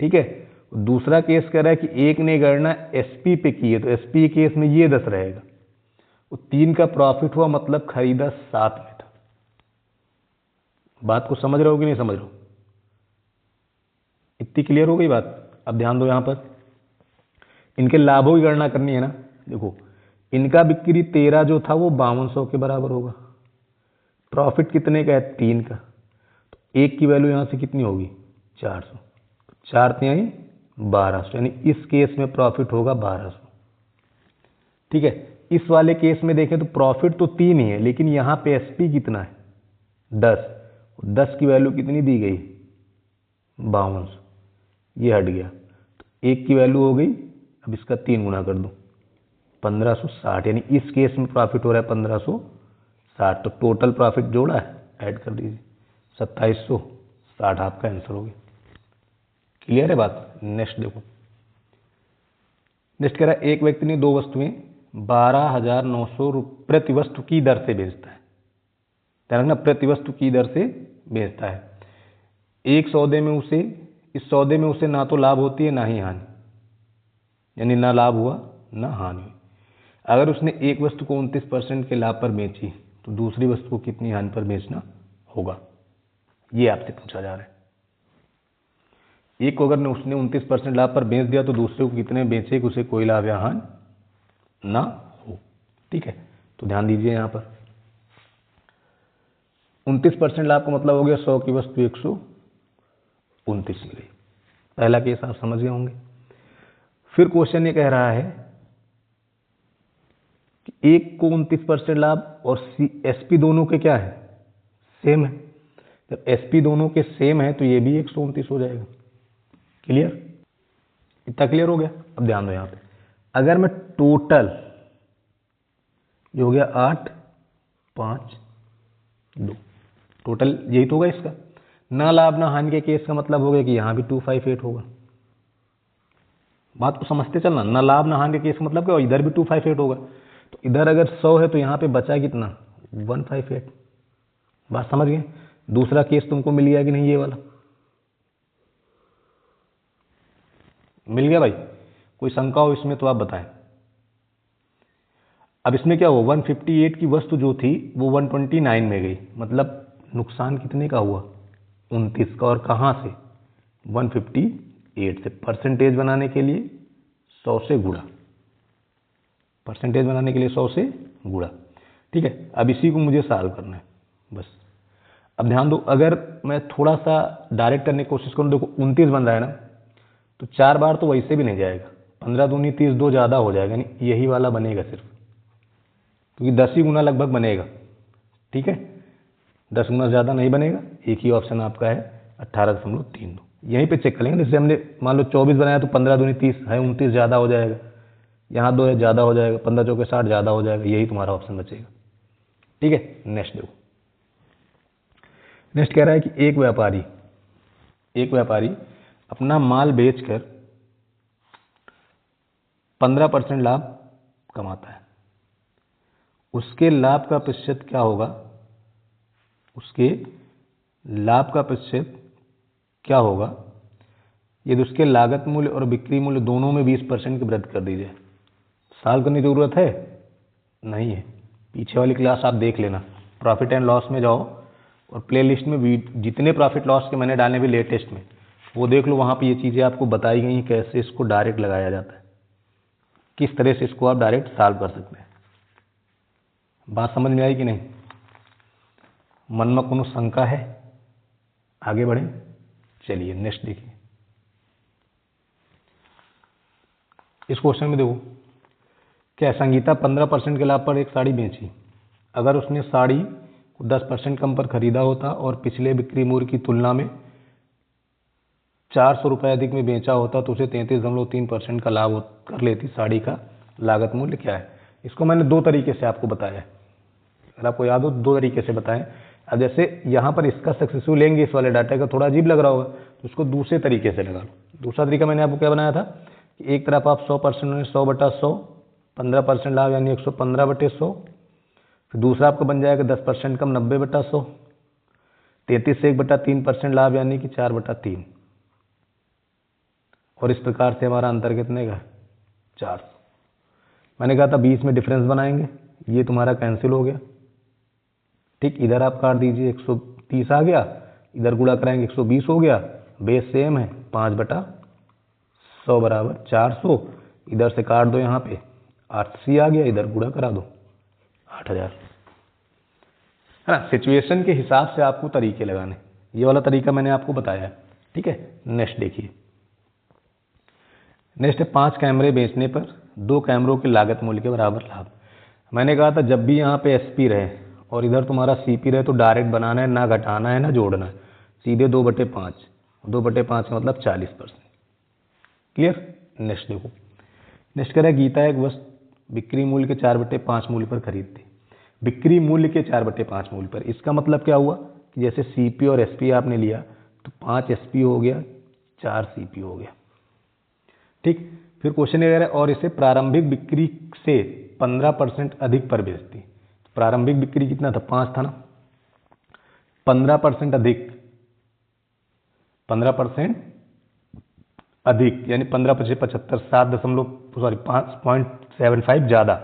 ठीक है। दूसरा केस कह रहा है कि एक ने गणना एसपी पे की है, तो एसपी केस में ये 10 रहेगा। वो 3 का प्रॉफिट हुआ, मतलब खरीदा 7 में था। बात को समझ रहे हो कि नहीं समझ रहे हो? इतनी क्लियर हो गई बात? अब ध्यान दो, यहां पर इनके लाभों की गणना करनी है ना। देखो, इनका बिक्री 13 जो था वो 5200 के बराबर होगा। प्रॉफिट कितने का है? 3 का। तो 1 की वैल्यू यहां से कितनी होगी? 400। 4 तिहाई 1200, यानी इस केस में प्रॉफिट होगा 1200, ठीक है। इस वाले केस में देखें तो प्रॉफिट तो 3 ही है, लेकिन यहां पे एसपी कितना है? 10। 10 की वैल्यू कितनी दी गई? 5200। ये हट गया, तो 1 की वैल्यू हो गई, अब इसका 3 गुना कर दो, 1560, यानी इस केस में प्रॉफिट हो रहा है 1560। तो टोटल प्रॉफिट जोड़ा है, ऐड कर दीजिए, 2760 आपका आंसर हो गया। क्लियर है बात? नेक्स्ट देखो, नेक्स्ट कह रहा है एक व्यक्ति ने 2 वस्तुएं 12,900 प्रति वस्तु की दर से बेचता है। ध्यान रखना, प्रति वस्तु की दर से बेचता है। एक सौदे में उसे, इस सौदे में उसे ना तो लाभ होती है ना ही हानि, यानी ना लाभ हुआ ना हानि हुई। अगर उसने एक वस्तु को 29% के लाभ पर बेची, तो दूसरी वस्तु को कितनी हानि पर बेचना होगा? ये आपसे पूछा जा रहा है। एक को अगर उसने 29% लाभ पर बेच दिया, तो दूसरे को कितने बेचे कि उसे कोई लाभ या हानि ना हो, ठीक है। तो ध्यान दीजिए, यहां पर 29% लाभ का मतलब हो गया 100 की वस्तु 129 में गई। पहला केस आप समझ गए होंगे। फिर क्वेश्चन ये कह रहा है कि एक को 29% लाभ और एसपी दोनों के क्या है? सेम है। जब एसपी दोनों के सेम है तो ये भी 129 हो जाएगा। क्लियर? इतना क्लियर हो गया? अब ध्यान दो, यहां पे अगर मैं टोटल, ये हो गया 8, 5, 2, टोटल यही तो होगा इसका। ना लाभ ना हानि के केस का मतलब हो गया कि यहां भी 258 होगा। बात को समझते चलना, ना लाभ ना हानि के केस का मतलब क्या, इधर भी 258 होगा। तो इधर अगर 100 है तो यहां पे बचा कितना? 158। बात समझ गए? दूसरा केस तुमको मिल गया कि नहीं? ये वाला मिल गया भाई? कोई शंका हो इसमें तो आप बताएं। अब इसमें क्या हुआ, 158 की वस्तु जो थी वो 129 में गई, मतलब नुकसान कितने का हुआ? 29 का। और कहां से? 158 से। परसेंटेज बनाने के लिए 100 से गुणा, परसेंटेज बनाने के लिए 100 से गुणा, ठीक है। अब इसी को मुझे सॉल्व करना है बस। अब ध्यान दो, अगर मैं थोड़ा सा डायरेक्ट करने की कोशिश करूं, देखो 29 बन रहा है ना, तो 4 बार तो वैसे भी नहीं जाएगा, 15 दूनी 30, 2 ज़्यादा हो जाएगा, यानी यही वाला बनेगा सिर्फ, क्योंकि 10 ही गुना लगभग बनेगा, ठीक है। 10 गुना ज़्यादा नहीं बनेगा। एक ही ऑप्शन आपका है 18.32। यहीं पे चेक कर लेंगे। जैसे हमने मान लो 24 बनाया, तो 15 दूनी 30 है, 29 ज़्यादा हो जाएगा, यहाँ 2 है ज़्यादा हो जाएगा, 15 चौके 60 ज़्यादा हो जाएगा, यही तुम्हारा ऑप्शन बचेगा, ठीक है। नेक्स्ट देखो, नेक्स्ट कह रहा है कि एक व्यापारी अपना माल बेचकर 15% लाभ कमाता है। उसके लाभ का प्रतिशत क्या होगा? उसके लाभ का प्रतिशत क्या होगा यदि उसके लागत मूल्य और बिक्री मूल्य दोनों में 20% की वृद्धि कर दी जाए? सॉल्व करने की जरूरत है? नहीं है। पीछे वाली क्लास आप देख लेना, प्रॉफिट एंड लॉस में जाओ और प्लेलिस्ट में जितने प्रॉफिट लॉस के मैंने डाले भी लेटेस्ट में, वो देख लो। वहाँ पे ये चीज़ें आपको बताई गई हैं, कैसे इसको डायरेक्ट लगाया जाता है, किस तरह से इसको आप डायरेक्ट सॉल्व कर सकते हैं। बात समझ में आई कि नहीं? मन में कोनो शंका है? आगे बढ़े, चलिए नेक्स्ट देखिए। इस क्वेश्चन में देखो, क्या संगीता 15% के लाभ पर एक साड़ी बेची। अगर उसने साड़ी को 10% कम पर खरीदा होता और पिछले बिक्री मूल्य की तुलना में 400 रुपये अधिक में बेचा होता, तो उसे 33.3% का लाभ कर लेती। साड़ी का लागत मूल्य क्या है? इसको मैंने 2 तरीके से आपको बताया है, अगर आपको याद हो 2 तरीके से बताएं। अब जैसे यहाँ पर इसका सक्सेसफुल लेंगे, इस वाले डाटा का थोड़ा अजीब लग रहा होगा, तो उसको दूसरे तरीके से लगा लो। दूसरा तरीका मैंने आपको क्या बनाया था कि एक तरफ आप 100% 100/100, 15% लाभ यानी 115/100, फिर दूसरा आपका बन जाएगा 10% कम 90/100, 33 से 1/3% लाभ यानी कि 4/3, और इस प्रकार से हमारा अंतर कितने का 400। मैंने कहा था 20 में डिफरेंस बनाएंगे, ये तुम्हारा कैंसिल हो गया। ठीक, इधर आप काट दीजिए, 130 आ गया, इधर गुणा कराएंगे 120 हो गया, बेस सेम है, 5/100 बराबर 400, इधर से काट दो, यहाँ पे 80 आ गया, इधर गुणा करा दो 8000, है ना। सिचुएशन के हिसाब से आपको तरीके लगाने, ये वाला तरीका मैंने आपको बताया है। ठीक है, नेक्स्ट देखिए। नेक्स्ट है 5 कैमरे बेचने पर 2 कैमरों की लागत मूल्य के बराबर लाभ। मैंने कहा था जब भी यहाँ पे एसपी रहे और इधर तुम्हारा सीपी रहे तो डायरेक्ट बनाना है, ना घटाना है ना जोड़ना है, सीधे 2/5, 2/5 का मतलब 40%। क्लियर। नेक्स्ट देखो, नेक्स्ट कह रहा है गीता एक वस्तु बिक्री मूल्य के 4/5 मूल्य पर खरीदती। बिक्री मूल्य के 4/5 मूल्य पर, इसका मतलब क्या हुआ कि जैसे सीपी और एसपी आपने लिया तो 5 एसपी हो गया, 4 सीपी हो गया। ठीक, फिर क्वेश्चन ये कह रहा है और इसे प्रारंभिक बिक्री से 15% अधिक पर बेचती। प्रारंभिक बिक्री कितना था, 5 था ना, 15% अधिक, 15% अधिक यानी 15/75, 5.75 ज़्यादा,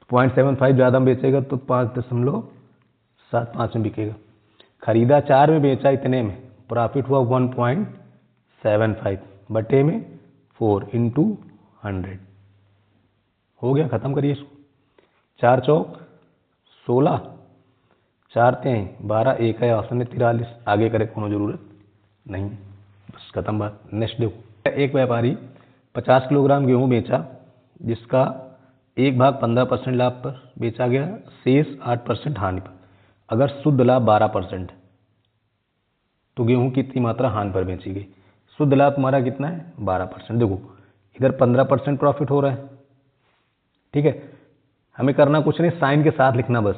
0.75 ज़्यादा में बेचेगा तो 5.75 में बिकेगा। खरीदा 4 में, बेचा इतने में, प्रॉफिट हुआ 1.75 बटे में 4 × 100 हो गया। खत्म करिए इसको, 4 चौक 16, 4 तें 12, 1 है ऑप्शन में 43, आगे करे कोनो जरूरत नहीं, बस खत्म बात। नेक्स्ट देखो, एक व्यापारी 50 किलोग्राम गेहूं बेचा जिसका एक भाग 15% लाभ पर बेचा गया, शेष 8% हानि पर। अगर शुद्ध लाभ 12% तो गेहूं की इतनी मात्रा हानि पर बेची गई। शुद्ध लाभ तुम्हारा कितना है 12%। देखो इधर 15% प्रॉफिट हो रहा है, ठीक है, हमें करना कुछ नहीं, साइन के साथ लिखना बस।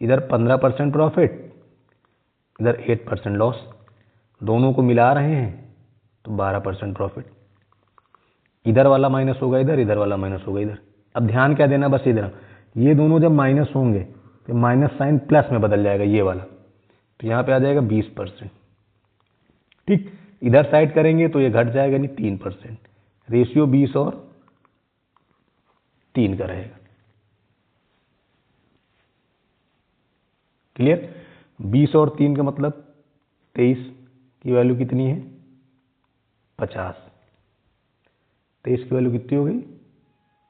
इधर 15% प्रॉफिट, इधर 8% लॉस, दोनों को मिला रहे हैं तो 12% प्रॉफिट। इधर वाला माइनस होगा इधर, इधर वाला माइनस होगा इधर। अब ध्यान क्या देना, बस इधर ये दोनों जब माइनस होंगे तो माइनस साइन प्लस में बदल जाएगा ये वाला, तो यहाँ पे आ जाएगा 20%। ठीक, इधर साइड करेंगे तो ये घट जाएगा नहीं 3%, रेशियो 20 और 3 का रहेगा। क्लियर। 20 और 3 का मतलब 23 की वैल्यू कितनी है 50, 23 की वैल्यू कितनी हो गई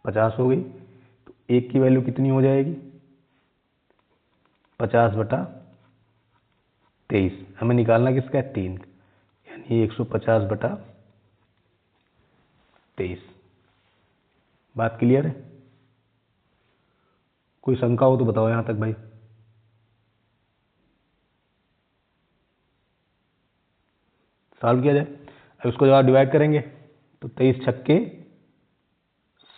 50 हो गई, तो 1 की वैल्यू कितनी हो जाएगी 50/23। हमें निकालना किसका है 3, यानी 150/23। बात क्लियर है। कोई शंका हो तो बताओ यहां तक भाई। सॉल्व किया जाए। अब इसको जब आप डिवाइड करेंगे तो 23 छक्के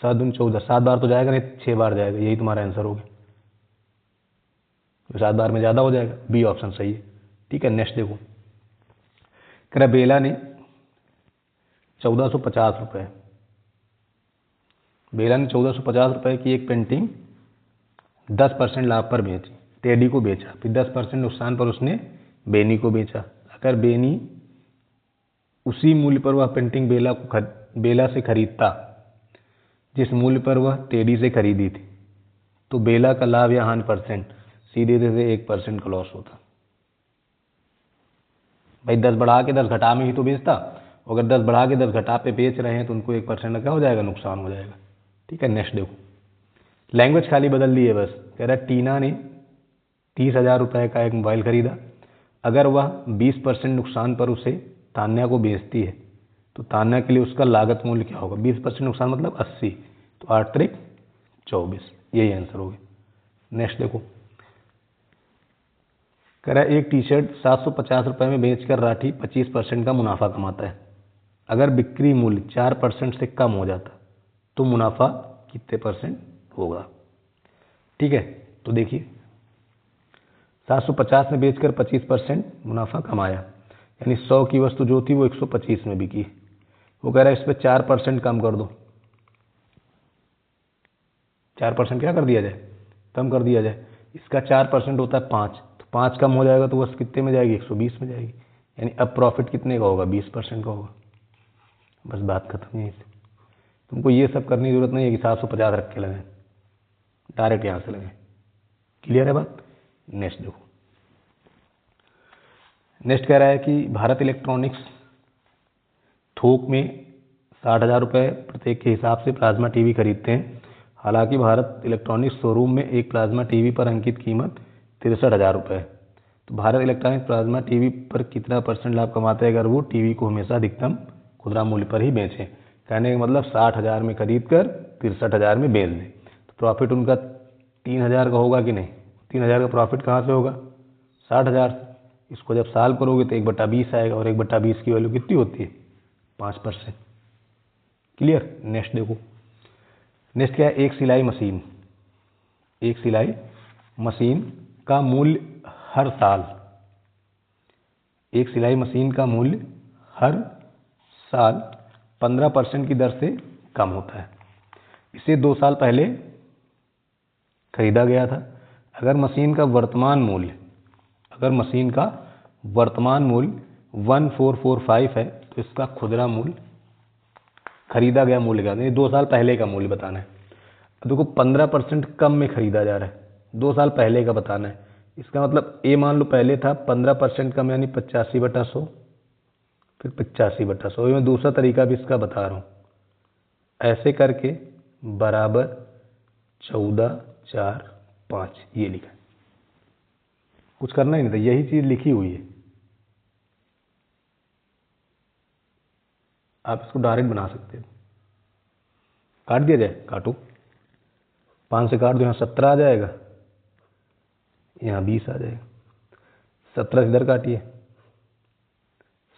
7 दूनी 14, 7 बार तो जाएगा नहीं, 6 बार जाएगा, यही तुम्हारा आंसर होगा। तो 7 बार में ज़्यादा हो जाएगा, बी ऑप्शन सही है। ठीक है, नेक्स्ट देखो, कह रहा बेला ने 1450 रुपये, बेला ने 1450 रुपये की एक पेंटिंग 10% लाभ पर बेची, टेडी को बेचा, फिर 10% नुकसान पर उसने बेनी को बेचा। अगर बेनी उसी मूल्य पर वह पेंटिंग बेला से खरीदता जिस मूल्य पर वह टेडी से खरीदी थी, तो बेला का लाभ या हानि परसेंट सीधे सीधे 1% का लॉस होता। भाई 10 बढ़ा के 10 घटा में ही तो बेचता, अगर 10 बढ़ा के 10 घटा पे बेच रहे हैं तो उनको 1% का क्या हो जाएगा, नुकसान हो जाएगा। ठीक है, नेक्स्ट देखो, लैंग्वेज खाली बदल दी है बस। कह रहा है टीना ने 30,000 रुपये का एक मोबाइल खरीदा, अगर वह 20% नुकसान पर उसे तान्या को बेचती है तो तान्या के लिए उसका लागत मूल्य क्या होगा। 20% नुकसान मतलब 80, तो 8 त्रिक 24, यही आंसर होगा। नेक्स्ट देखो, कह रहा है एक टी शर्ट 750 रुपये में बेचकर राठी 25% का मुनाफा कमाता है, अगर बिक्री मूल्य 4% से कम हो जाता तो मुनाफा कितने % होगा। ठीक है, तो देखिए 750 में बेचकर 25% मुनाफा कमाया, यानी 100 की वस्तु जो थी वो 125 में बिकी, वो कह रहा है इस पर 4% कम कर दो। 4% क्या कर दिया जाए, कम कर दिया जाए। इसका 4% होता है 5, तो 5 कम हो जाएगा तो बस कितने में जाएगी, 120 में जाएगी। यानी अब प्रॉफिट कितने का होगा, 20% का होगा। बस बात खत्म यहीं से। तुमको ये सब करने की जरूरत नहीं है कि 750 रख के लगाएं, डायरेक्ट यहाँ से लगाएं। क्लियर है बात। नेक्स्ट देखो, नेक्स्ट कह रहा है कि भारत इलेक्ट्रॉनिक्स थोक में 60,000 रुपये प्रत्येक के हिसाब से प्लाज्मा टीवी खरीदते हैं। हालांकि भारत इलेक्ट्रॉनिक्स शोरूम में एक प्लाज्मा टीवी पर अंकित कीमत 63,000 रुपये है। तो भारत इलेक्ट्रॉनिक्स प्लाज्मा टीवी पर कितना % लाभ कमाते हैं अगर वो टीवी को हमेशा अधिकतम खुदरा मूल्य पर ही बेचें। कहने का मतलब 60,000 में खरीद कर 63,000 में बेच दें, तो प्रॉफिट उनका 3,000 का होगा कि नहीं। 3,000 का प्रॉफिट कहाँ से होगा, 60,000 से। इसको जब साल करोगे तो 1/20 आएगा, और 1/20 की वैल्यू कितनी होती है, 5%। क्लियर। नेक्स्ट देखो, नेक्स्ट क्या है, एक सिलाई मशीन, एक सिलाई मशीन का मूल्य हर साल, एक सिलाई मशीन का मूल्य हर साल 15% की दर से कम होता है। इसे 2 साल पहले खरीदा गया था। अगर मशीन का वर्तमान मूल्य, अगर मशीन का वर्तमान मूल्य 1445 है तो इसका खुदरा मूल्य, खरीदा गया मूल्य क्या है, 2 साल पहले का मूल्य बताना है। देखो 15% कम में खरीदा जा रहा है, 2 साल पहले का बताना है। इसका मतलब ए मान लो पहले था 15% कम, यानी 85/100, फिर 85/100। मैं दूसरा तरीका भी इसका बता रहा हूँ, ऐसे करके बराबर 1445 ये लिखा है। कुछ करना ही नहीं था, यही चीज लिखी हुई है। आप इसको डायरेक्ट बना सकते हो। काट दिया जाए, काटो, 5 से काट दो, यहाँ 17 आ जाएगा, यहाँ 20 आ जाएगा। 17 इधर काटिए,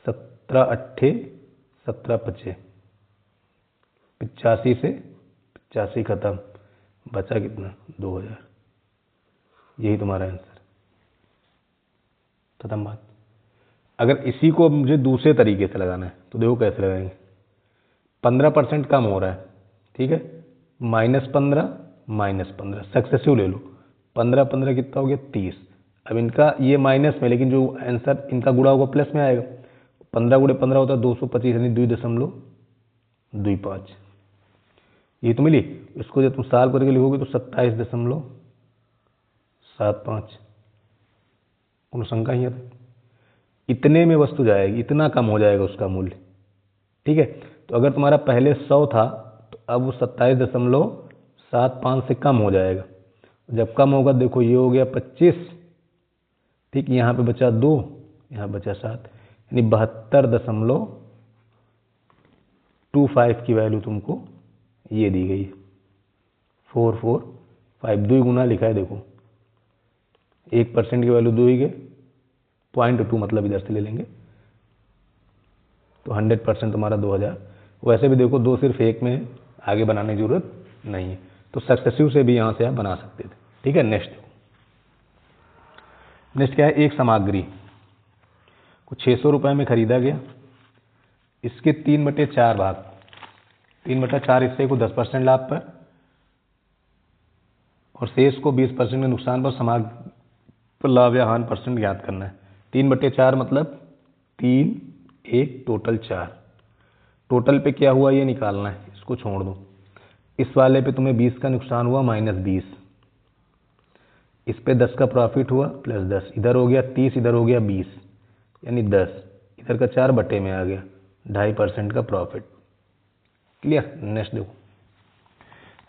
17 अट्ठे 17 पचे, 85 से 85 खत्म, बचा कितना, 2000। यही तुम्हारा आंसर, खत्म बात। अगर इसी को मुझे दूसरे तरीके से लगाना है तो देखो कैसे लगाएंगे। 15% कम हो रहा है, ठीक है, -15 -15 सक्सेसिव ले लो। 15 कितना हो गया, 30। अब इनका ये माइनस में, लेकिन जो आंसर इनका गुणा होगा प्लस में आएगा। 15 × 15 होता है 225, यानी 2.25। ये तो मिली। इसको जब तुम साल करके लिखोगे तो 27.75। अनुशंका ही है, इतने में वस्तु जाएगी, इतना कम हो जाएगा उसका मूल्य। ठीक है, तो अगर तुम्हारा पहले 100 था तो अब वो 27.75 से कम हो जाएगा। जब कम होगा देखो ये हो गया 25, ठीक, यहाँ पे बचा 2, यहाँ बचा 7, यानी 72.25 की वैल्यू तुमको ये दी गई है। 445 2 गुना लिखा है, देखो 1% की वैल्यू 2 ही गए, 0.2 मतलब इधर से ले लेंगे तो 100% तुम्हारा 2000। वैसे भी देखो 2 सिर्फ 1 में, आगे बनाने की जरूरत नहीं है, तो सक्सेसिव से भी यहाँ से आप बना सकते थे। ठीक है, नेक्स्ट क्या है, एक सामग्री को 600 रुपये में खरीदा गया, इसके 3/4 भाग, 3/4 हिस्से को 10% लाभ पर और शेष को 20% के नुकसान पर सामग्री पर लाभ या हानि % ज्ञात करना है। 3/4 मतलब 3 1 टोटल 4, टोटल पे क्या हुआ ये निकालना है, इसको छोड़ दो। इस वाले पे तुम्हें 20 का नुकसान हुआ -20, इस पे 10 का प्रॉफिट हुआ +10, इधर हो गया 30, इधर हो गया 20, यानी 10, इधर का 4 बटे में आ गया, 2.5% का प्रॉफिट। क्लियर। नेक्स्ट देखो,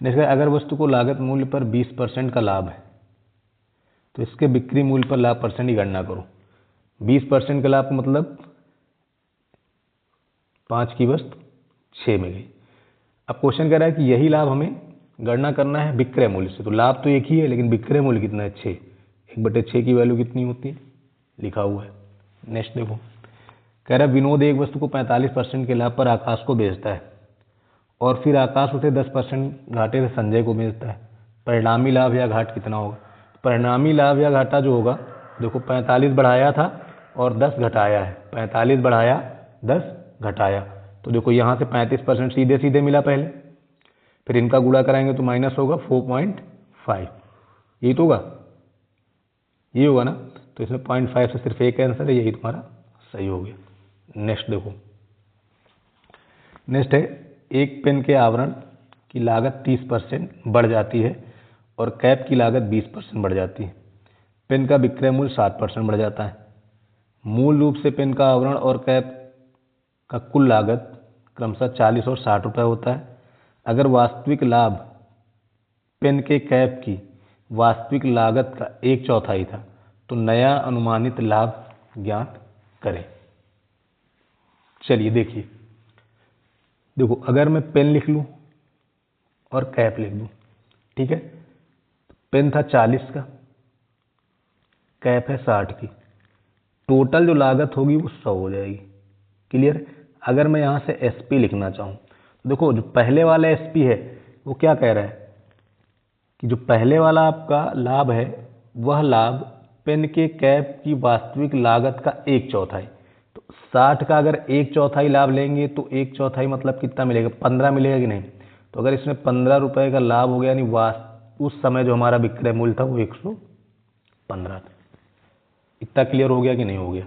नेक्स्ट अगर वस्तु को लागत मूल्य पर 20% का लाभ है तो इसके बिक्री मूल्य पर लाभ % की गणना करो। 20% का लाभ मतलब 5 की वस्तु 6 में गई। अब क्वेश्चन कह रहा है कि यही लाभ हमें गणना करना है विक्रय मूल्य से, तो लाभ तो एक ही है लेकिन विक्रय मूल्य कितना है, 6। 1/6 की वैल्यू कितनी होती है, लिखा हुआ है। नेक्स्ट देखो, कह रहा है विनोद एक वस्तु को 45% के लाभ पर आकाश को बेचता है और फिर आकाश उसे 10% घाटे से संजय को बेचता है। परिणामी लाभ या घाट कितना होगा। परिणामी लाभ या घाटा जो होगा, देखो 45 बढ़ाया था और 10 घटाया है, 45 बढ़ाया 10 घटाया, तो देखो यहाँ से 35% सीधे सीधे मिला पहले, फिर इनका गुणा कराएंगे तो माइनस होगा 4.5, यही तो होगा, ये होगा ना। तो इसमें 0.5 से सिर्फ एक आंसर है, यही तुम्हारा सही हो गया। नेक्स्ट देखो, नेक्स्ट है एक पेन के आवरण की लागत 30% बढ़ जाती है और कैप की लागत 20% बढ़ जाती है। पेन का विक्रय मूल्य 7% बढ़ जाता है। मूल रूप से पेन का आवरण और कैप का कुल लागत क्रमशः 40 और 60 रुपये होता है। अगर वास्तविक लाभ पेन के कैप की वास्तविक लागत का 1/4 था तो नया अनुमानित लाभ ज्ञात करें। चलिए देखिए, देखो अगर मैं पेन लिख लूँ और कैप लिख दूँ, ठीक है, पेन था 40 का, कैप है 60 की, टोटल जो लागत होगी वो 100 हो जाएगी। क्लियर। अगर मैं यहाँ से एसपी लिखना चाहूँ, देखो जो पहले वाला एसपी है वो क्या कह रहा है कि जो पहले वाला आपका लाभ है वह लाभ पेन के कैप की वास्तविक लागत का 1/4। तो 60 का अगर 1/4 लाभ लेंगे तो 1/4 मतलब कितना मिलेगा, 15 मिलेगा कि नहीं। तो अगर इसमें 15 रुपये का लाभ हो गया, यानी उस समय जो हमारा विक्रय मूल्य था वो 115 था। इतना क्लियर हो गया कि नहीं हो गया।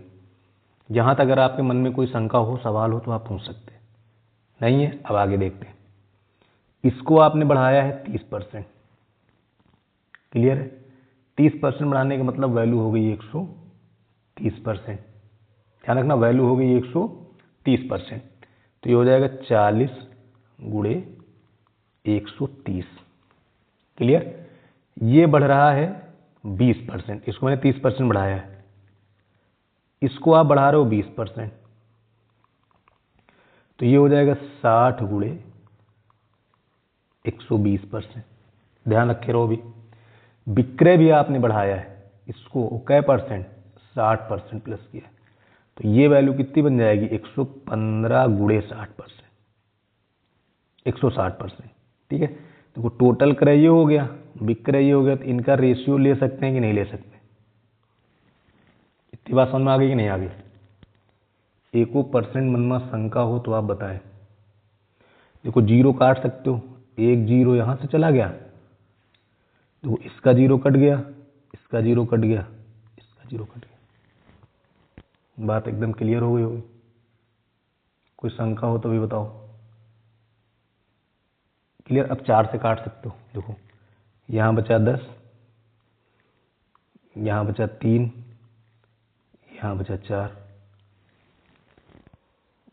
यहाँ तक अगर आपके मन में कोई शंका हो, सवाल हो तो आप पूछ सकते हैं। नहीं है, अब आगे देखते हैं। इसको आपने बढ़ाया है 30%। क्लियर है। 30% बढ़ाने का मतलब वैल्यू हो गई 130%। ध्यान रखना, वैल्यू हो गई 130%। तो ये हो जाएगा 40 गुणे 130। क्लियर। ये बढ़ रहा है 20%, इसको मैंने 30% बढ़ाया है, इसको आप बढ़ा रहे हो 20%। तो ये हो जाएगा 60 गुणे 120%। ध्यान रखे रहो। भी विक्रय भी आपने बढ़ाया है, इसको कै परसेंट, 60% प्लस किया। तो ये वैल्यू कितनी बन जाएगी, 115 गुणे 60%, 160%। ठीक है। देखो टोटल क्रय ये हो गया, विक्रय ये हो गया, तो इनका रेशियो ले सकते हैं कि नहीं ले सकते। इतनी बात समझ में आ गई कि नहीं आ गई। एको परसेंट मन में शंका हो तो आप बताएं। देखो जीरो काट सकते हो, एक जीरो यहाँ से चला गया, तो इसका जीरो कट गया, इसका जीरो कट गया, इसका जीरो कट गया। बात एकदम क्लियर हो गई होगी। कोई शंका हो तो भी बताओ। क्लियर। अब 4 से काट सकते हो। देखो यहाँ बचा 10, यहाँ बचा 3, यहाँ बचा 4।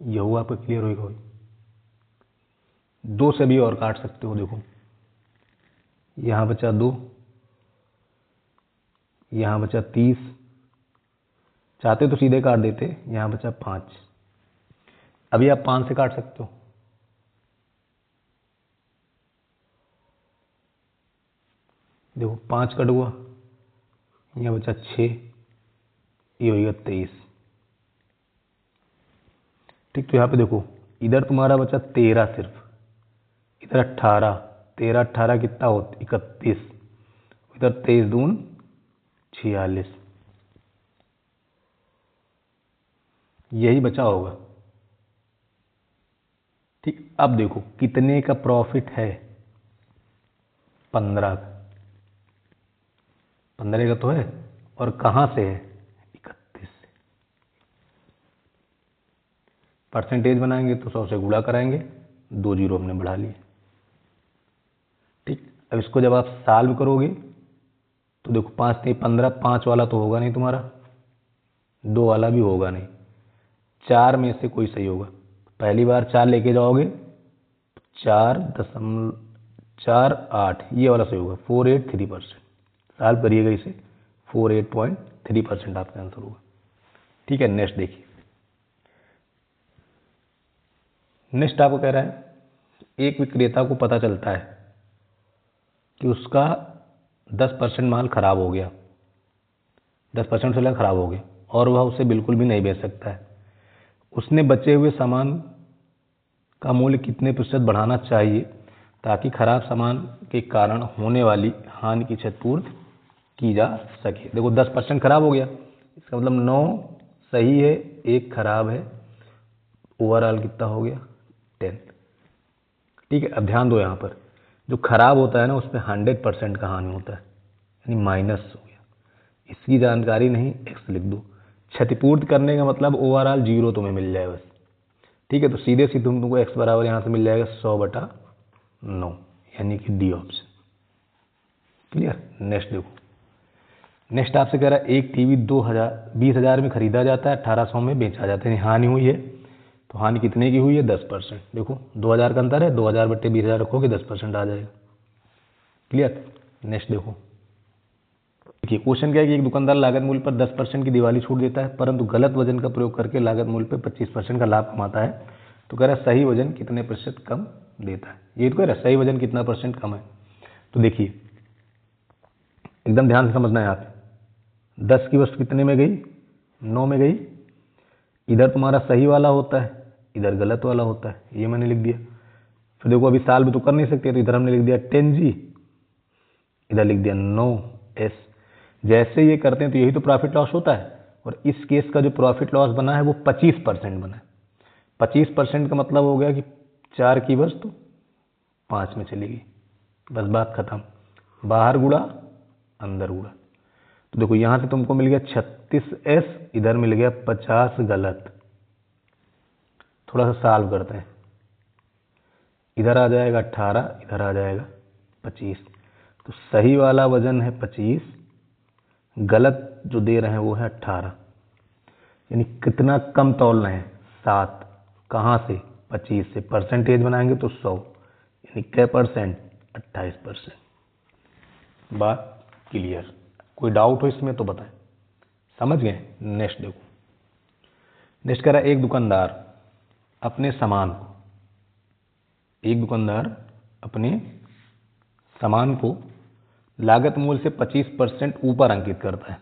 यह हुआ आपको क्लियर होगा। 2 से भी और काट सकते हो। देखो यहाँ बचा 2, यहाँ बचा 30, चाहते तो सीधे काट देते, यहाँ बचा 5। अभी आप 5 से काट सकते हो। देखो 5 कट हुआ, यहाँ बचा 6, ये होगा 23। ठीक। तो यहाँ पे देखो इधर तुम्हारा बचा 13 सिर्फ, इधर 18, 13 18 कितना होता 31, इधर 23 दून 46, यही बचा होगा। ठीक। अब देखो कितने का प्रॉफिट है, 15 का, 15 का तो है, और कहाँ से है, 31 से। परसेंटेज बनाएंगे तो 100 से गुणा कराएंगे, 2 जीरो हमने बढ़ा लिए। ठीक। अब इसको जब आप सॉल्व करोगे तो देखो 5 नहीं 15, 5 वाला तो होगा नहीं तुम्हारा, 2 वाला भी होगा नहीं, 4 में से कोई सही होगा। पहली बार 4 लेके जाओगे, 4.48 ये वाला सही होगा, 483%। सॉल्व करिएगा इसे, 48.3% आपका आंसर होगा। ठीक है। नेक्स्ट देखिए, नेक्स्ट आपको कह रहा है एक विक्रेता को पता चलता है कि उसका 10% माल खराब हो गया, 10% से खराब हो गया और वह उसे बिल्कुल भी नहीं बेच सकता है। उसने बचे हुए सामान का मूल्य कितने प्रतिशत बढ़ाना चाहिए ताकि खराब सामान के कारण होने वाली हानि की क्षतिपूर्ति की जा सके। देखो 10% खराब हो गया, इसका मतलब 9 सही है, 1 खराब है, ओवरऑल कितना हो गया 10। ठीक है, अब ध्यान दो यहाँ पर जो खराब होता है ना उसमें 100% का हानि होता है, यानी माइनस हो गया। इसकी जानकारी नहीं, एक्स लिख दो। क्षतिपूर्ति करने का मतलब ओवरऑल 0 तुम्हें मिल जाए बस। ठीक है, तो सीधे सीधे तुमको एक्स बराबर यहाँ से मिल जाएगा 100/9, यानी कि डी ऑप्शन। क्लियर। नेक्स्ट देखो, नेक्स्ट आपसे कह रहा है एक टीवी 20,000 में खरीदा जाता है, 1800 में बेचा जाता है, यानी हानि हुई है। तो हानि कितने की हुई है 10%। देखो 2000 का अंतर है, 2000/20,000 रखोगे 10% आ जाएगा। क्लियर। नेक्स्ट देखो, देखिए क्वेश्चन क्या है कि एक दुकानदार लागत मूल्य पर 10% की दिवाली छूट देता है, परंतु गलत वजन का प्रयोग करके लागत मूल्य पर 25% का लाभ कमाता है। तो कह रहा है सही वजन कितने प्रतिशत कम देता है। ये तो कह रहा है सही वजन कितना % कम है। तो देखिए एकदम ध्यान से समझना है यहाँ पे, 10 की वस्तु कितने में गई 9 में गई। इधर तुम्हारा सही वाला होता है, इधर गलत वाला होता है, ये मैंने लिख दिया। फिर देखो अभी साल भी तो कर नहीं सकते, तो इधर हमने लिख दिया 10G, इधर लिख दिया 9S। जैसे ये करते हैं तो यही तो प्रॉफिट लॉस होता है, और इस केस का जो प्रॉफिट लॉस बना है वो 25% बना है। 25% का मतलब हो गया कि 4 की वस्तु 5 में चली गई, बस बात खत्म। बाहर गुड़ा अंदर गुड़ा। तो देखो यहाँ से तुमको मिल गया 36S, इधर मिल गया 50 गलत। थोड़ा सा सॉल्व करते हैं, इधर आ जाएगा 18, इधर आ जाएगा 25। तो सही वाला वजन है 25, गलत जो दे रहे हैं वो है 18, यानी कितना कम तौल रहे हैं 7। कहाँ से 25 से, परसेंटेज बनाएंगे तो 100, यानी क्या %? 28%। बात क्लियर। कोई डाउट हो इसमें तो बताएं, समझ गए। नेक्स्ट देखो, नेक्स्ट कह रहा है एक दुकानदार अपने सामान को लागत मूल्य से 25% ऊपर अंकित करता है।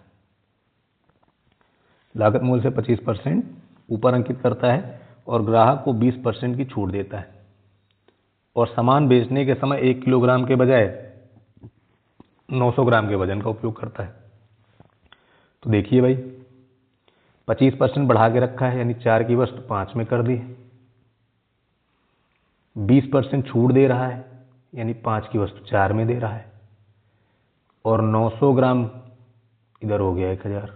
लागत मूल्य से 25% ऊपर अंकित करता है और ग्राहक को 20% की छूट देता है, और सामान बेचने के समय 1 किलोग्राम के बजाय 900 ग्राम के वजन का उपयोग करता है। तो देखिए भाई 25% बढ़ा के रखा है, यानी 4 की वस्तु 5 में कर दी। 20% छूट दे रहा है, यानी 5 की वस्तु 4 में दे रहा है, और 900 ग्राम इधर हो गया 1000।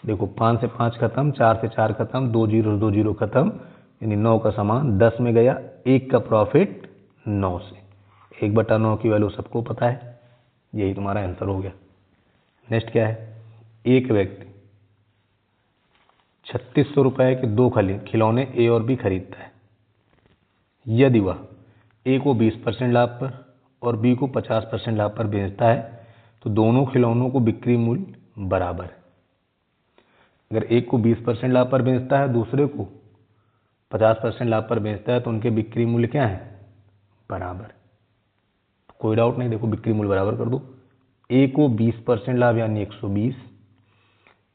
देखो 5 से 5 खत्म, 4 से 4 खत्म, 2 जीरो 2 जीरो खत्म, यानी 9 का सामान 10 में गया, 1 का प्रॉफिट 9 से। 1/9 की वैल्यू सबको पता है, यही तुम्हारा आंसर हो गया। नेक्स्ट क्या है, एक व्यक्ति 3600 रुपए के 2 खिलौने ए और बी खरीदता है। यदि वह ए को 20% लाभ पर और बी को 50% लाभ पर बेचता है तो दोनों खिलौनों को बिक्री मूल्य बराबर है। अगर एक को 20% लाभ पर बेचता है, दूसरे को 50% लाभ पर बेचता है, तो उनके बिक्री मूल्य क्या है, बराबर। कोई डाउट नहीं, देखो बिक्री मूल्य बराबर कर दो। ए को 20% लाभ यानी 120,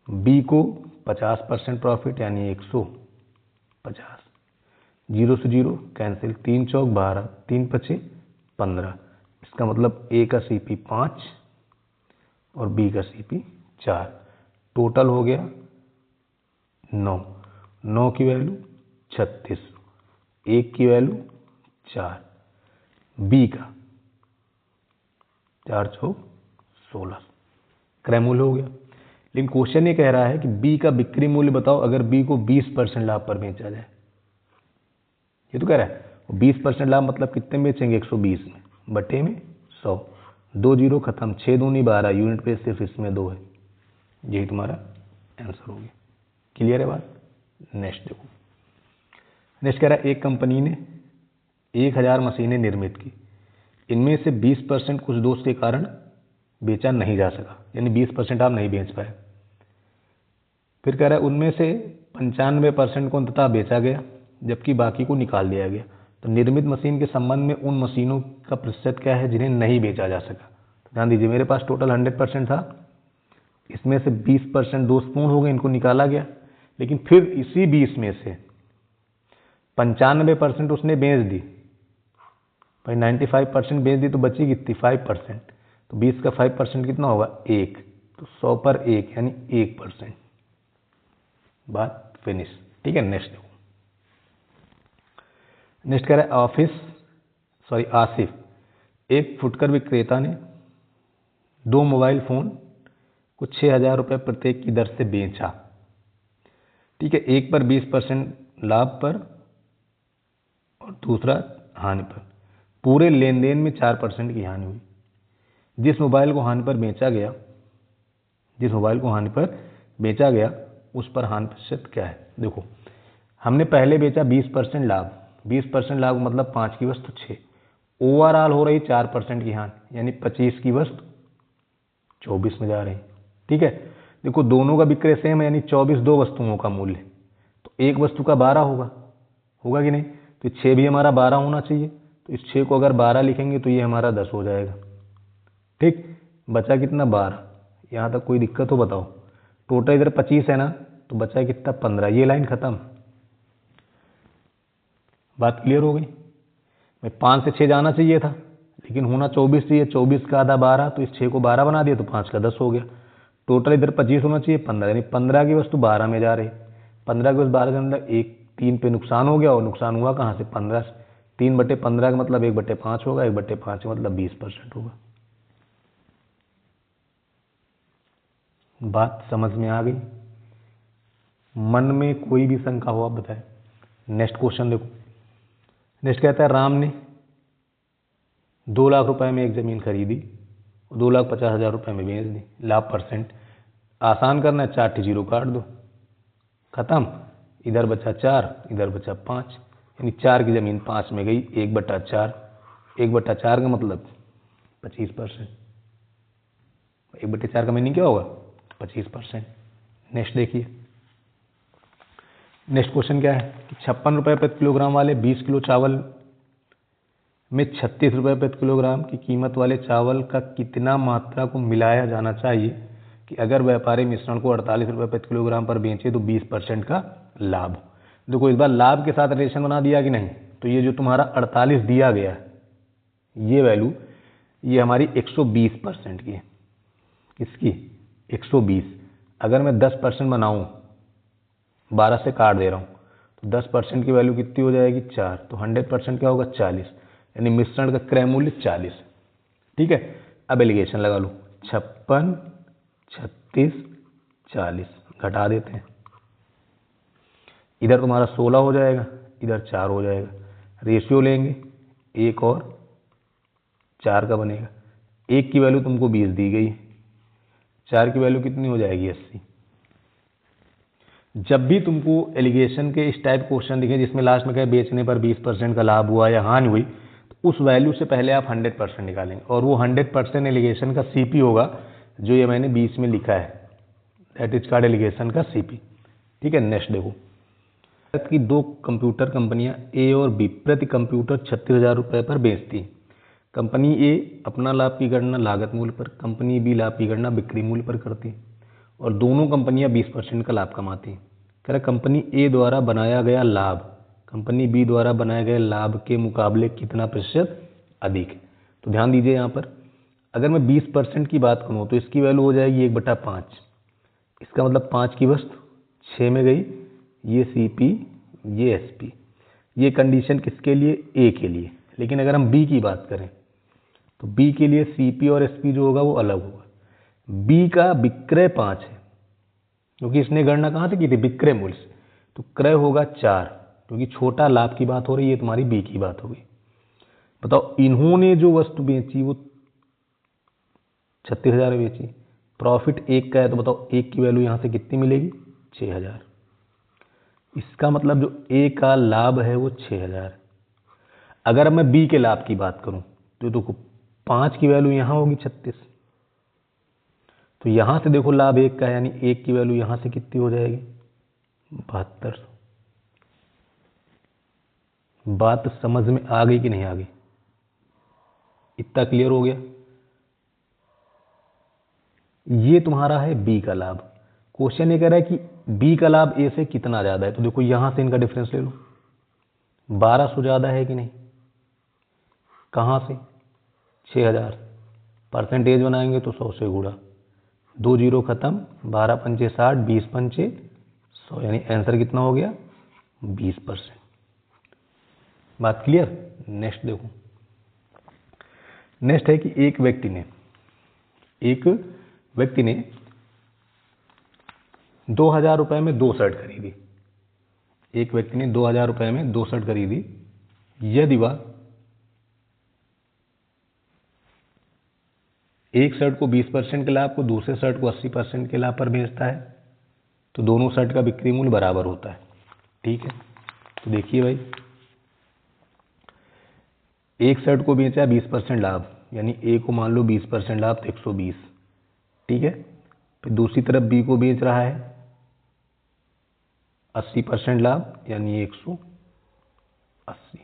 बी को 50% प्रॉफिट यानी 150। 0 से 0 कैंसिल, 3 चौक 12, 3 पचे 15। इसका मतलब ए का CP 5 और बी का CP 4। टोटल हो गया 9। 9 की वैल्यू 36, 1 की वैल्यू 4, बी का 4 चौक 16, क्रय मूल्य हो गया। लेकिन क्वेश्चन ये कह रहा है कि बी का बिक्री मूल्य बताओ अगर बी को 20% लाभ पर बेचा जाए। ये तो कह रहा है 20% लाभ मतलब कितने में बेचेंगे, 120 में, बटे में 100। 2 जीरो खत्म, 6 दूनी 12, यूनिट पे सिर्फ इसमें 2 है, यही तुम्हारा आंसर हो गया। क्लियर है बात। नेक्स्ट देखो, नेक्स्ट कह रहा है एक कंपनी ने 1000 मशीनें निर्मित की, इनमें से 20% कुछ दोष के कारण बेचा नहीं जा सका, यानी 20% आप नहीं बेच पाए। फिर कह रहा है उनमें से 95% को अंततः बेचा गया, जबकि बाकी को निकाल दिया गया। तो निर्मित मशीन के संबंध में उन मशीनों का प्रतिशत क्या है जिन्हें नहीं बेचा जा सका। तो ध्यान दीजिए, मेरे पास टोटल 100% था, इसमें से 20% दोषपूर्ण हो गए, इनको निकाला गया। लेकिन फिर इसी 20 में से 95% उसने बेच दी भाई, 95% बेच दी, तो बची कितनी 5%। तो 20 का 5% कितना होगा 1, तो 100 पर 1 यानी 1%। बात फिनिश। ठीक है, नेक्स्ट देखो, नेक्स्ट कह रहा है आसिफ एक फुटकर विक्रेता ने 2 मोबाइल फ़ोन को 6,000 रुपये प्रत्येक की दर से बेचा। ठीक है, एक पर 20% लाभ पर और दूसरा हानि पर। पूरे लेन देन में 4% की हानि हुई। जिस मोबाइल को हानि पर बेचा गया उस पर हानि प्रतिशत क्या है। देखो, हमने पहले बेचा 20% लाभ, 20% लाभ मतलब 5 की वस्तु 6, ओवरऑल हो रही 4% की हानि, यानी 25 की वस्तु 24 में जा रही। ठीक है, देखो दोनों का विक्रय सेम है, यानी 24 दो वस्तुओं का मूल्य, तो एक वस्तु का 12 होगा कि नहीं। तो 6 भी हमारा 12 होना चाहिए, तो इस 6 को अगर 12 लिखेंगे तो ये हमारा 10 हो जाएगा। ठीक, बचा कितना 12। यहाँ तक कोई दिक्कत हो बताओ। टोटल इधर 25 है ना, तो बचा कितना 15। ये लाइन खत्म। बात क्लियर हो गई। मैं 5 से 6 जाना चाहिए था, लेकिन होना 24 चाहिए। 24 का आधा 12, तो इस 6 को 12 बना दिया तो 5 का 10 हो गया। टोटल इधर 25 होना चाहिए, 15, यानी 15 की वस्तु 12 में जा रही। 15 की वस्तु 12 के अंदर 3 पे नुकसान हो गया, और नुकसान हुआ कहाँ से 15 से। 3/15 का मतलब 1/5 होगा, 1/5 का मतलब 20% होगा। बात समझ में आ गई। मन में कोई भी शंका हो आप बताएं। नेक्स्ट क्वेश्चन देखो। नेक्स्ट कहता है राम ने 2 लाख रुपए में एक जमीन खरीदी, 2,50,000 रुपए में बेच दी। लाभ परसेंट आसान करना है, 4 0 काट दो, खत्म। इधर बचा 4, इधर बचा 5, यानी 4 की जमीन 5 में गई। 1/4, 1/4 का मतलब 25%। 1/4 का मीनिंग क्या होगा 25%। नेक्स्ट देखिए, नेक्स्ट क्वेश्चन क्या है कि 56 रुपये प्रति किलोग्राम वाले 20 किलो चावल में 36 रुपये प्रति किलोग्राम की कीमत वाले चावल का कितना मात्रा को मिलाया जाना चाहिए कि अगर व्यापारी मिश्रण को 48 रुपये प्रति किलोग्राम पर बेचे तो 20% का लाभ। देखो इस बार लाभ के साथ रिलेशन बना दिया कि नहीं। तो ये जो तुम्हारा 48 दिया गया है, ये वैल्यू ये हमारी 120% की है। किसकी 120। अगर मैं 10% बनाऊँ, 12 से काट दे रहा हूँ, तो 10% की वैल्यू कितनी हो जाएगी 4। तो 100% क्या होगा 40, यानी मिश्रण का क्रय मूल्य 40। ठीक है, अब एलिगेशन लगा लो। 56, 36, 40 घटा देते हैं। इधर तुम्हारा 16 हो जाएगा, इधर 4 हो जाएगा। रेशियो लेंगे, 1 और 4 का बनेगा। 1 की वैल्यू तुमको 20 दी गई, 4 की वैल्यू कितनी हो जाएगी 80। जब भी तुमको एलिगेशन के इस टाइप क्वेश्चन दिखे जिसमें लास्ट में कहे बेचने पर 20% का लाभ हुआ या हानि हुई, तो उस वैल्यू से पहले आप 100% निकालेंगे, और वो 100% एलिगेशन का सीपी होगा, जो ये मैंने बीच में लिखा है, दैट इज कॉल्ड एलिगेशन का सीपी। ठीक है, नेक्स्ट देखो। भारत की 2 कंप्यूटर कंपनियां ए और बी प्रति कंप्यूटर 36,000 रुपये पर बेचती। कंपनी ए अपना लाभ की गणना लागत मूल्य पर, कंपनी बी लाभ की गणना बिक्री मूल्य पर करती है, और दोनों कंपनियां 20% का लाभ कमाती हैं। कह रहा कंपनी ए द्वारा बनाया गया लाभ कंपनी बी द्वारा बनाए गए लाभ के मुकाबले कितना प्रतिशत अधिक है। तो ध्यान दीजिए यहाँ पर, अगर मैं 20% की बात करूँ तो इसकी वैल्यू हो जाएगी 1/5। इसका मतलब 5 की वस्तु 6 में गई, ये सीपी ये एसपी। ये कंडीशन किसके लिए ए के लिए। लेकिन अगर हम बी की बात करें तो बी के लिए सीपी और एसपी जो होगा वो अलग होगा। बी का विक्रय 5 है, क्योंकि इसने गणना कहाँ से की थी विक्रय मूल्य से, तो क्रय होगा 4, क्योंकि छोटा लाभ की बात हो रही है, तुम्हारी बी की बात हो गई। बताओ इन्होंने जो वस्तु बेची वो 36,000 बेची, प्रॉफिट 1 का है, तो बताओ 1 की वैल्यू यहाँ से कितनी मिलेगी 6,000। इसका मतलब जो ए का लाभ है वो 6,000। अगर मैं बी के लाभ की बात करूं तो देखो 5 की वैल्यू यहाँ होगी 36, तो यहाँ से देखो लाभ 1 का है, यानी 1 की वैल्यू यहाँ से कितनी हो जाएगी 72। बात समझ में आ गई कि नहीं आ गई, इतना क्लियर हो गया। ये तुम्हारा है बी का लाभ। क्वेश्चन ये कह रहा है कि बी का लाभ ए से कितना ज़्यादा है, तो देखो यहाँ से इनका डिफरेंस ले लो, 1200 ज़्यादा है कि नहीं, कहाँ से 6,000। परसेंटेज बनाएंगे तो 100 से गुणा, 2 जीरो खत्म, 12 पंचे 60, 20 पंचे 100, यानी आंसर कितना हो गया 20%। बात क्लियर। नेक्स्ट देखो, नेक्स्ट है कि एक व्यक्ति ने 2000 रुपये में 2 शर्ट खरीदी। एक व्यक्ति ने 2000 रुपये में 2 शर्ट खरीदी। यदि वह एक शर्ट को 20% के लाभ को, दूसरे शर्ट को 80% के लाभ पर बेचता है, तो दोनों शर्ट का बिक्री मूल्य बराबर होता है। ठीक है, तो देखिए भाई, एक शर्ट को बेचा 20% लाभ, यानी ए को मान लो 20% लाभ तो 120। ठीक है, फिर दूसरी तरफ बी को बेच रहा है 80% लाभ, यानी 180।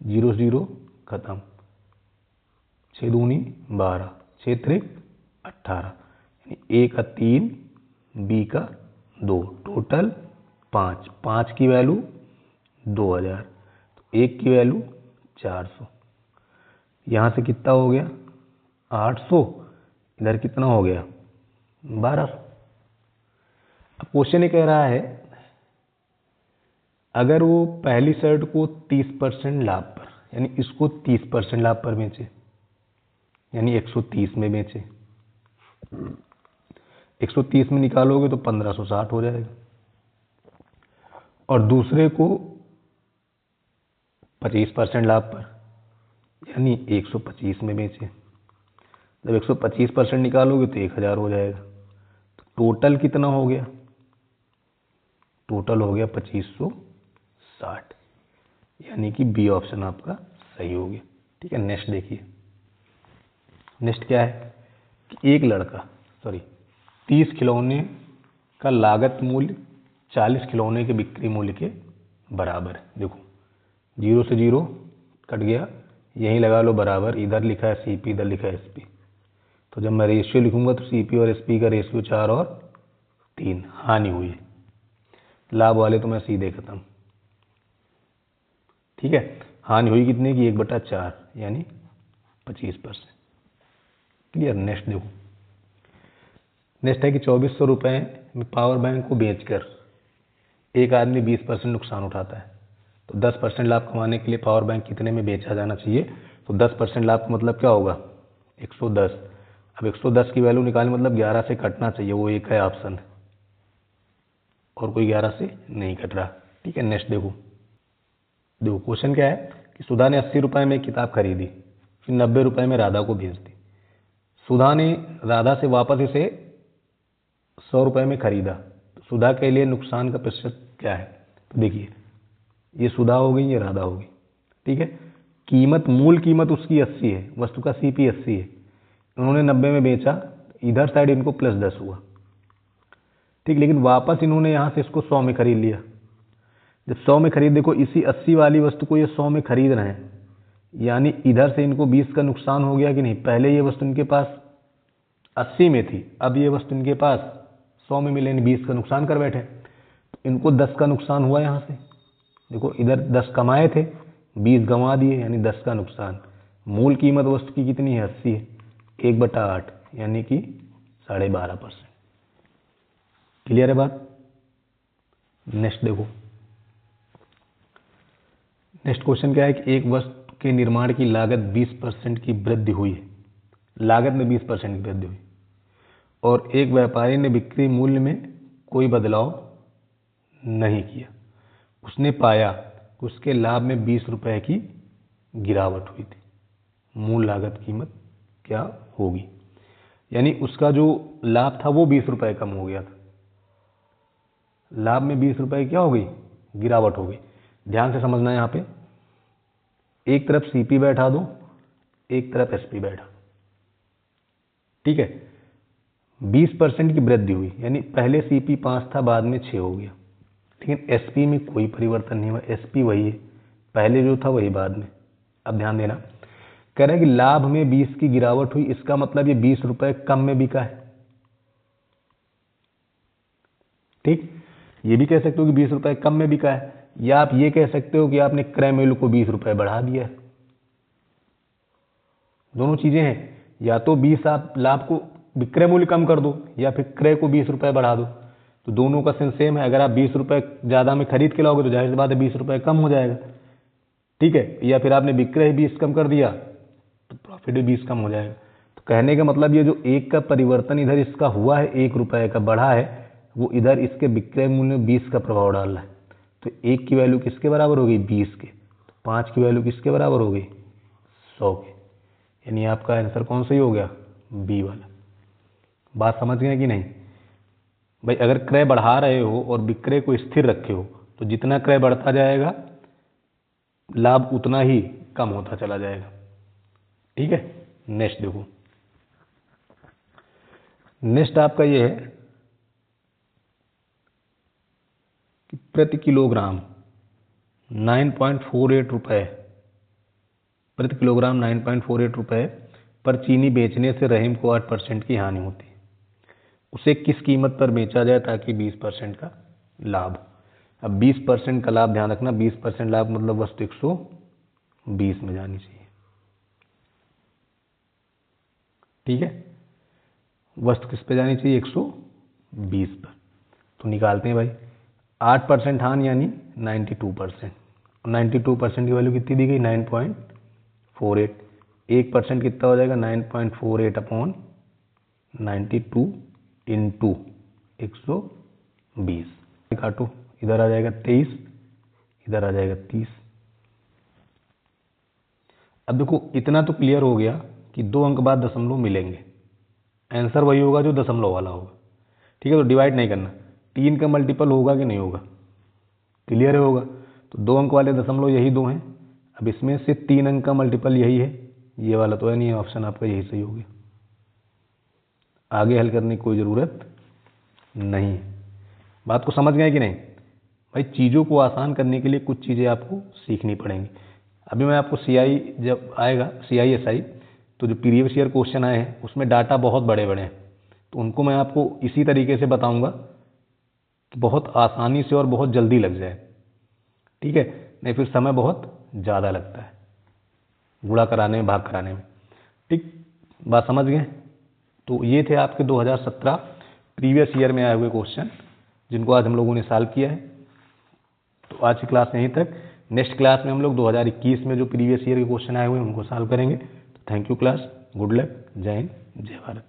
0 0 खत्म, 6 दूनी 12, 6 त्रिक 18, यानी ए का 3, बी का 2, टोटल 5। 5 की वैल्यू 2000, तो 1 की वैल्यू 400। यहाँ से कितना हो गया 800, इधर कितना हो गया 1200। अब क्वेश्चन ये कह रहा है अगर वो पहली शर्ट को 30% लाभ पर, यानी इसको 30% लाभ पर बेचे, यानी 130 में बेचे। 130 में निकालोगे तो 1560 हो जाएगा। और दूसरे को 25% लाभ पर, यानी 125 में बेचे। जब 125% निकालोगे तो 1000 हो जाएगा। तो टोटल कितना हो गया, टोटल हो गया 2560, यानी कि बी ऑप्शन आपका सही हो गया। ठीक है, नेक्स्ट देखिए। नेक्स्ट क्या है कि एक लड़का 30 खिलौने का लागत मूल्य 40 खिलौने के बिक्री मूल्य के बराबर है। देखो 0 से 0 कट गया, यहीं लगा लो बराबर, इधर लिखा है सीपी, इधर लिखा है एसपी। तो जब मैं रेशियो लिखूंगा तो सीपी और एसपी का रेशियो 4 और 3। हानि हुई, लाभ वाले तो मैं सीधे खत्म। ठीक है, हानि हुई कितने की 1/4, यानी 25%। क्लियर। नेक्स्ट देखो, नेक्स्ट है कि 2400 रुपये में पावर बैंक को बेचकर एक आदमी 20% नुकसान उठाता है। तो 10% लाभ कमाने के लिए पावर बैंक कितने में बेचा जाना चाहिए। तो 10% लाभ का मतलब क्या होगा 110। अब 110 की वैल्यू निकालने मतलब 11 से कटना चाहिए, वो एक है ऑप्शन, और कोई 11 से नहीं कट रहा। ठीक है, नेक्स्ट देखो। देखो क्वेश्चन क्या है कि सुधा ने 80 रुपये में किताब खरीदी, फिर 90 रुपये में राधा को भेज दी। सुधा ने राधा से वापस इसे 100 रुपये में खरीदा, तो सुधा के लिए नुकसान का प्रतिशत क्या है। तो देखिए, ये सुधा हो गई, ये राधा हो गई। ठीक है, कीमत, मूल कीमत उसकी 80 है, वस्तु का सीपी 80 है, उन्होंने 90 में बेचा, इधर साइड इनको +10 हुआ। ठीक, लेकिन वापस इन्होंने यहाँ से इसको 100 में खरीद लिया। जब 100 में खरीद, देखो इसी 80 वाली वस्तु को ये 100 में खरीद रहे हैं, यानी इधर से इनको 20 का नुकसान हो गया कि नहीं। पहले ये वस्तु इनके पास 80 में थी, अब ये वस्तु इनके पास 100 में मिले, 20 का नुकसान कर बैठे, तो इनको 10 का नुकसान हुआ। यहाँ से देखो, इधर 10 कमाए थे, 20 गंवा दिए, यानी 10 का नुकसान। मूल कीमत वस्तु की कितनी है 80 है, 1/8, यानी कि 12.5%। क्लियर है बात। नेक्स्ट देखो, नेक्स्ट क्वेश्चन क्या है कि एक वस्तु के निर्माण की लागत 20% की वृद्धि हुई है, लागत में 20% की वृद्धि हुई, और एक व्यापारी ने बिक्री मूल्य में कोई बदलाव नहीं किया। उसने पाया कि उसके लाभ में 20 रुपये की गिरावट हुई थी। मूल लागत कीमत क्या होगी, यानी उसका जो लाभ था वो 20 रुपये कम हो गया था। लाभ में 20 रुपये क्या हो गई, गिरावट हो गई। ध्यान से समझना है, यहाँ पे एक तरफ सीपी बैठा दो, एक तरफ एसपी बैठा। ठीक है, 20% की वृद्धि हुई, यानी पहले सीपी 5 था, बाद में 6 हो गया, लेकिन एसपी में कोई परिवर्तन नहीं हुआ। एसपी वही है, पहले जो था वही बाद में। अब ध्यान देना, कह रहा है कि लाभ में 20 की गिरावट हुई, इसका मतलब ये 20 रुपये कम में बिका है। ठीक, ये भी कह सकते हो कि 20 रुपये कम में बिका है, या आप ये कह सकते हो कि आपने क्रय मूल्य को 20 रुपये बढ़ा दिया है। दोनों चीजें हैं, या तो 20 आप लाभ को विक्रय मूल्य कम कर दो, या फिर क्रय को 20 रुपये बढ़ा दो। तो दोनों का सेंस सेम है। अगर आप 20 रुपये ज़्यादा में खरीद के लाओगे तो जाहिर सी बात है 20 रुपये कम हो जाएगा। ठीक है, या फिर आपने विक्रय 20 कम कर दिया तो प्रॉफिट भी 20 कम हो जाएगा। तो कहने का मतलब ये जो 1 का परिवर्तन इधर इसका हुआ है, 1 रुपये का बढ़ा है, वो इधर इसके विक्रय मूल्य में 20 का प्रभाव डाल रहा है। तो 1 की वैल्यू किसके बराबर हो गई? 20 के। तो 5 की वैल्यू किसके बराबर हो गई? 100 के। यानी आपका आंसर कौन सा ही हो गया? बी वाला। बात समझ गए कि नहीं भाई? अगर क्रय बढ़ा रहे हो और विक्रय को स्थिर रखे हो तो जितना क्रय बढ़ता जाएगा लाभ उतना ही कम होता चला जाएगा। ठीक है, नेक्स्ट देखो। नेक्स्ट आपका ये है कि प्रति किलोग्राम 9.48 रुपये, प्रति किलोग्राम 9.48 रुपये पर चीनी बेचने से रहीम को 8% की हानि होती है। उसे किस कीमत पर बेचा जाए ताकि 20% का लाभ। अब 20% का लाभ, ध्यान रखना 20% लाभ मतलब वस्तु 120 में जानी चाहिए। ठीक है, वस्तु किस पे जानी चाहिए? 120 पर। तो निकालते हैं भाई। 8% हानि यानी 92%। 92% की वैल्यू कितनी दी गई? 9.48। 1% कितना हो जाएगा? 9.48 अपॉन 92 इंटू 120। काटो, इधर आ जाएगा 23, इधर आ जाएगा 30। अब देखो इतना तो क्लियर हो गया कि 2 अंक बाद दशमलव मिलेंगे, आंसर वही होगा जो दशमलव वाला होगा। ठीक है, तो डिवाइड नहीं करना। 3 का मल्टीपल होगा कि नहीं होगा? क्लियर होगा। तो 2 अंक वाले दशमलव यही 2 हैं। अब इसमें से 3 अंक का मल्टीपल यही है, ये वाला तो है नहीं, ऑप्शन आपका यही सही हो गया। आगे हल करने की कोई ज़रूरत नहीं। बात को समझ गए कि नहीं भाई? चीज़ों को आसान करने के लिए कुछ चीज़ें आपको सीखनी पड़ेंगी। अभी मैं आपको CI जब आएगा, CISI, तो जो प्रीवियस ईयर क्वेश्चन आए हैं उसमें डाटा बहुत बड़े बड़े हैं, तो उनको मैं आपको इसी तरीके से बताऊंगा कि बहुत आसानी से और बहुत जल्दी लग जाए। ठीक है, नहीं फिर समय बहुत ज़्यादा लगता है गुणा कराने में, भाग कराने में। ठीक, बात समझ गए? तो ये थे आपके 2017 प्रीवियस ईयर में आए हुए क्वेश्चन जिनको आज हम लोगों ने सॉल्व किया है। तो आज की क्लास यहीं तक। नेक्स्ट क्लास में हम लोग 2021 में जो प्रीवियस ईयर के क्वेश्चन आए हुए हैं उनको सॉल्व करेंगे। तो thank you class, good luck, जय हिंद, जय भारत।